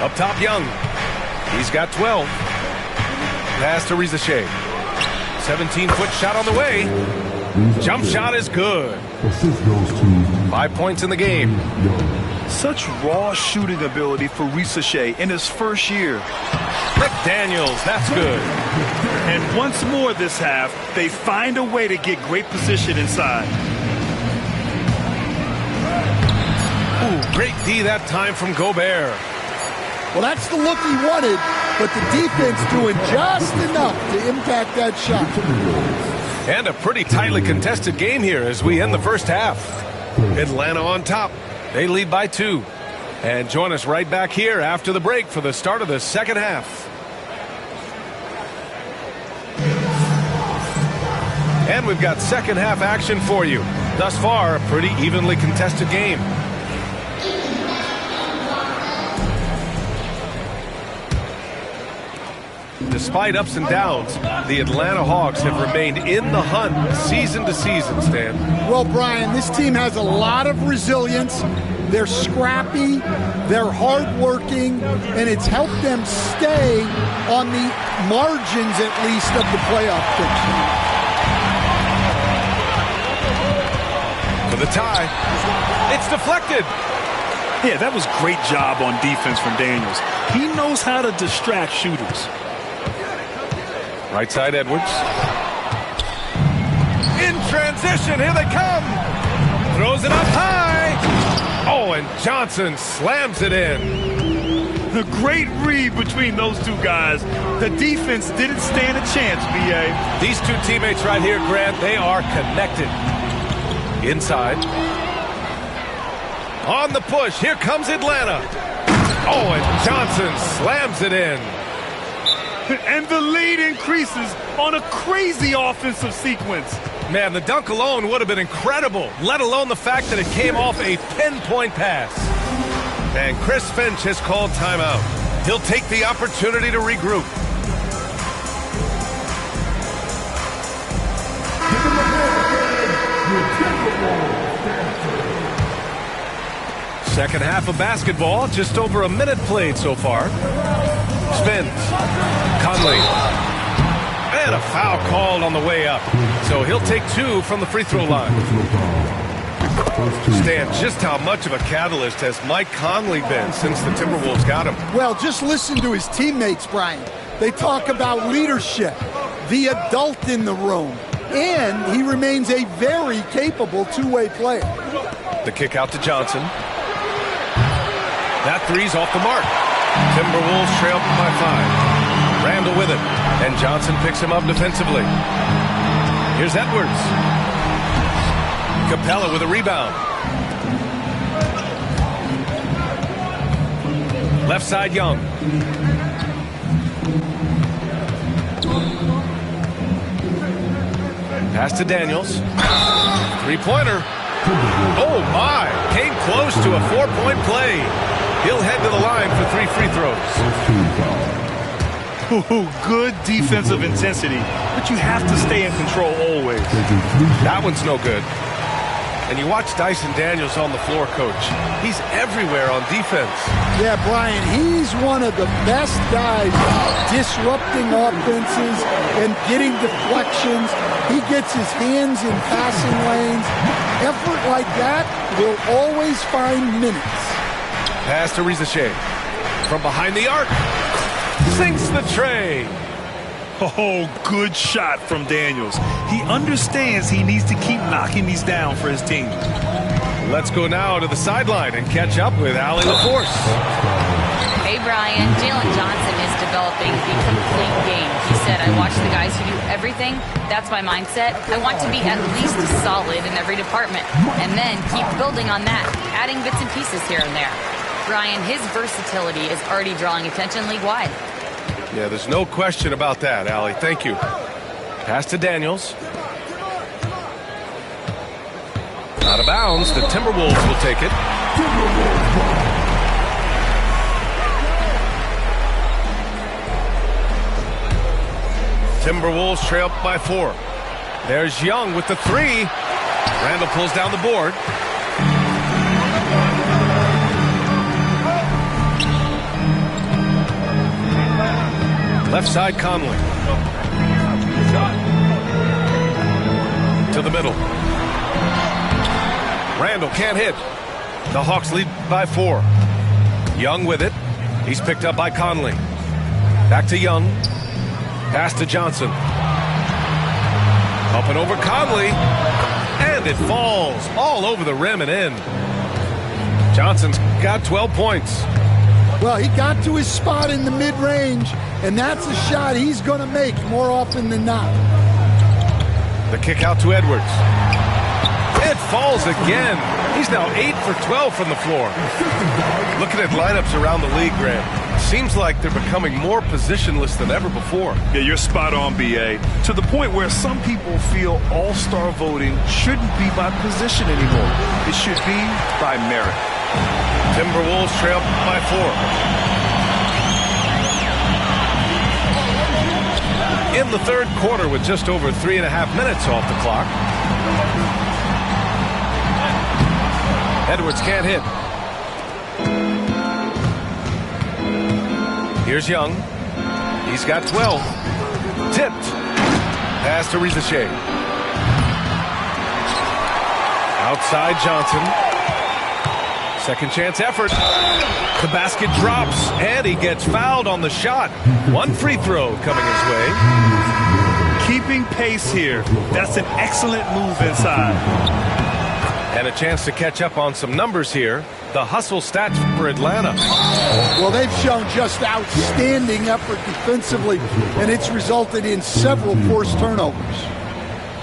Up top, Young. He's got 12. Pass to Rizachet. 17-foot shot on the way. Jump shot is good. 5 points in the game.
Such raw shooting ability for Rizachet in his first year.
McDaniels, that's good.
And once more this half, they find a way to get great position inside.
Ooh, great D that time from Gobert.
Well, that's the look he wanted, but the defense doing just enough to impact that shot.
And a pretty tightly contested game here as we end the first half. Atlanta on top. They lead by 2. And join us right back here after the break for the start of the second half. And we've got second half action for you. Thus far, a pretty evenly contested game. despite ups and downs, the Atlanta Hawks have remained in the hunt season to season, Stan.
Well, Brian, this team has a lot of resilience. They're scrappy, they're hardworking, and it's helped them stay on the margins, at least, of the playoff picture.
For the tie, it's deflected.
Yeah, that was great job on defense from Daniels. He knows how to distract shooters.
Right side, Edwards. In transition, here they come. Throws it up high. Oh, and Johnson slams it in.
A great read between those two guys. The defense didn't stand a chance, B.A.
These two teammates right here, Grant, they are connected. Inside. On the push, here comes Atlanta. Oh, and Johnson slams it in.
And the lead increases on a crazy offensive sequence.
Man, the dunk alone would have been incredible, let alone the fact that it came off a pinpoint pass. And Chris Finch has called timeout. He'll take the opportunity to regroup. Second half of basketball, just over a minute played so far. Spins. Conley. And a foul called on the way up. So he'll take two from the free throw line. Stan, just how much of a catalyst has Mike Conley been since the Timberwolves got him?
Well, just listen to his teammates, Brian. They talk about leadership, the adult in the room, and he remains a very capable two-way player.
The kick out to Johnson. That three's off the mark. Timberwolves trail by 5. Randall with it, and Johnson picks him up defensively. Here's Edwards. Capella with a rebound. Left side, Young. Pass to Daniels. Three-pointer. Oh, my. Came close to a 4-point play. He'll head to the line for 3 free throws.
Ooh, good defensive intensity, but you have to stay in control always.
That one's no good. And you watch Dyson Daniels on the floor, Coach. He's everywhere on defense.
Yeah, Brian, he's one of the best guys disrupting offenses and getting deflections. He gets his hands in passing lanes. Effort like that will always find minutes.
Pass to Rizachet. From behind the arc. Sinks the tray.
Oh, good shot from Daniels. He understands he needs to keep knocking these down for his team.
Let's go now to the sideline and catch up with Allie LaForce.
Hey, Brian. Jalen Johnson is developing the complete game. He said, I watch the guys who do everything. That's my mindset. I want to be at least solid in every department and then keep building on that, adding bits and pieces here and there. Brian, his versatility is already drawing attention league-wide.
Yeah, there's no question about that, Allie. Thank you. Pass to Daniels. Out of bounds. The Timberwolves will take it. Timberwolves trail by 4. There's Young with the 3. Randall pulls down the board. Left side, Conley. To the middle. Randall can't hit. The Hawks lead by 4. Young with it. He's picked up by Conley. Back to Young. Pass to Johnson. Up and over Conley. And it falls all over the rim and in. Johnson's got 12 points.
Well, he got to his spot in the mid-range, and that's a shot he's going to make more often than not.
The kick out to Edwards. It falls again. He's now 8 for 12 from the floor. Looking at lineups around the league, Grant, seems like they're becoming more positionless than ever before.
Yeah, you're spot on, B.A. To the point where some people feel all-star voting shouldn't be by position anymore. It should be by merit.
Timberwolves trail by 4. in the third quarter with just over 3.5 minutes off the clock. Edwards can't hit. Here's Young. He's got 12. Tipped. Pass to Rizachet. Outside Johnson. Second chance effort. The basket drops, and he gets fouled on the shot. One free throw coming his way.
Keeping pace here. That's an excellent move inside.
And a chance to catch up on some numbers here. The hustle stats for Atlanta.
Well, they've shown just outstanding effort defensively, and it's resulted in several forced turnovers.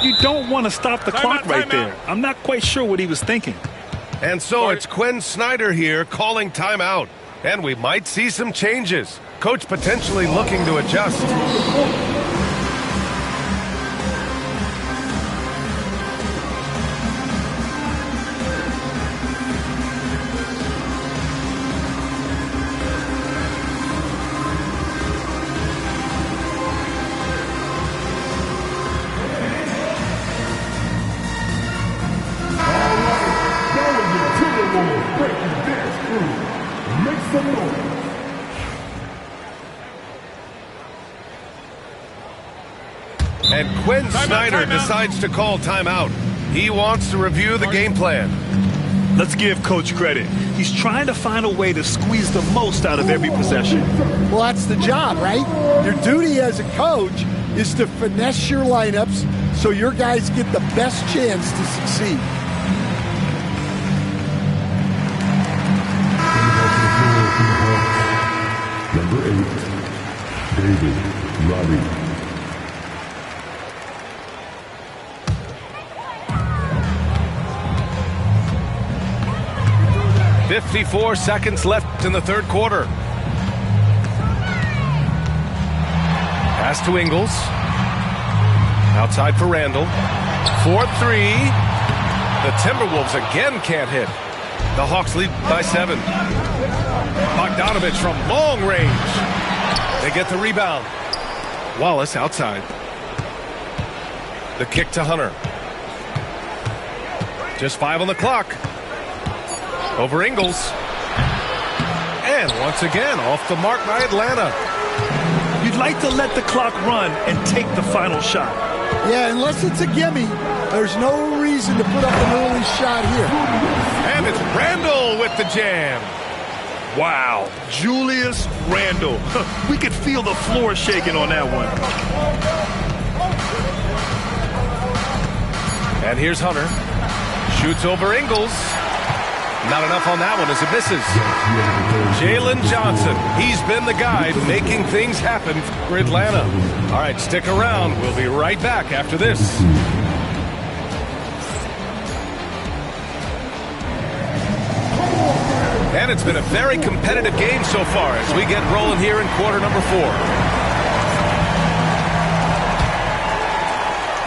You don't want to stop the clock right there. I'm not quite sure what he was thinking.
And so it's Quinn Snyder here calling timeout. And we might see some changes. Coach potentially looking to adjust. And Quinn Snyder decides to call timeout. He wants to review the game plan.
Let's give Coach credit. He's trying to find a way to squeeze the most out of every possession.
Well, that's the job, right? Your duty as a coach is to finesse your lineups so your guys get the best chance to succeed.
Number 8, David Roddy.
54 seconds left in the third quarter. Pass to Ingles. Outside for Randall. 4-3. The Timberwolves again can't hit. The Hawks lead by 7. Bogdanovich from long range. They get the rebound. Wallace outside. The kick to Hunter. Just 5 on the clock. Over Ingles. And once again, off the mark by Atlanta.
You'd like to let the clock run and take the final shot.
Yeah, unless it's a gimme, there's no reason to put up an early shot here.
And it's Randall with the jam.
Wow, Julius Randall. We could feel the floor shaking on that one.
And here's Hunter. Shoots over Ingles. Not enough on that one as it misses. Jalen Johnson. He's been the guy making things happen for Atlanta. All right, stick around. We'll be right back after this. And it's been a very competitive game so far as we get rolling here in quarter number 4.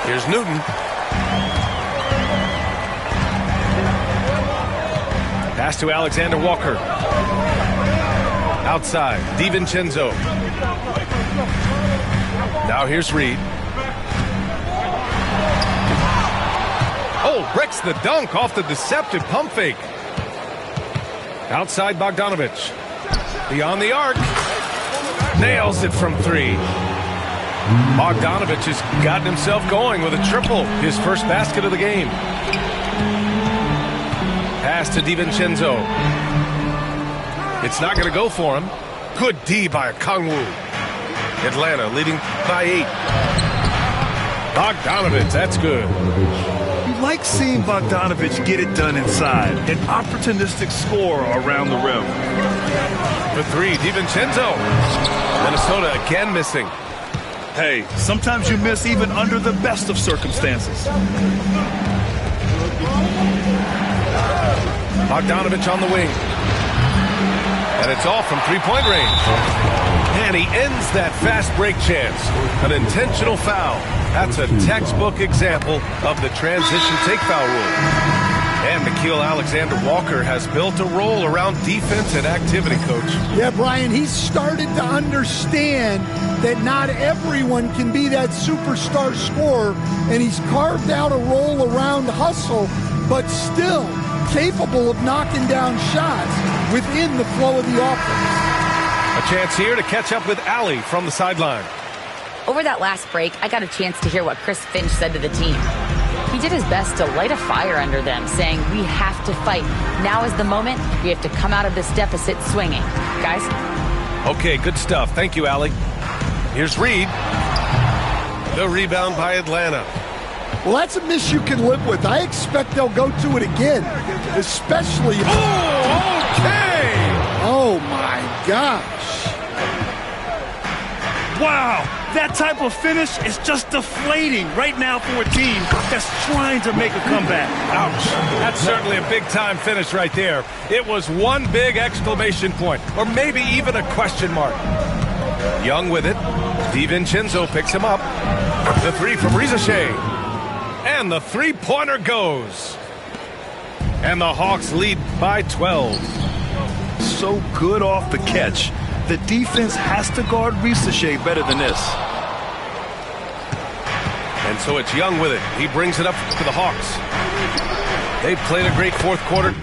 Here's Newton. Pass to Alexander Walker. Outside, DiVincenzo. Now here's Reed. Oh, breaks the dunk off the deceptive pump fake. Outside Bogdanovich. Beyond the arc. Nails it from 3. Bogdanovich has gotten himself going with a triple. His first basket of the game. Pass to DiVincenzo. It's not going to go for him. Good D by Kongwu. Atlanta leading by 8. Bogdanovich, that's good.
You like seeing Bogdanovich get it done inside. An opportunistic scorer around the rim.
For 3, DiVincenzo. Minnesota again missing.
Hey, sometimes you miss even under the best of circumstances.
Bogdanovich on the wing. And it's off from 3-point range. And he ends that fast break chance. An intentional foul. That's a textbook example of the transition take foul rule. And Nickeil Alexander-Walker has built a role around defense and activity, Coach.
Yeah, Brian, he's started to understand that not everyone can be that superstar scorer, and he's carved out a role around hustle, but still capable of knocking down shots within the flow of the offense.
A chance here to catch up with Allie from the sideline.
Over that last break, I got a chance to hear what Chris Finch said to the team. He did his best to light a fire under them, saying, we have to fight. Now is the moment. We have to come out of this deficit swinging. Guys?
Okay, good stuff. Thank you, Allie. Here's Reed. The rebound by Atlanta.
Well, that's a miss you can live with. I expect they'll go to it again, especially...
Oh, okay!
Oh, my gosh.
Wow, that type of finish is just deflating right now for a team that's trying to make a comeback.
Ouch. That's certainly a big-time finish right there. It was one big exclamation point, or maybe even a question mark. Young with it. DiVincenzo picks him up. The three from Rizachet. And the three-pointer goes. And the Hawks lead by 12.
So good off the catch. The defense has to guard Rizachet better than this.
And so it's Young with it. He brings it up to the Hawks. They've played a great fourth quarter.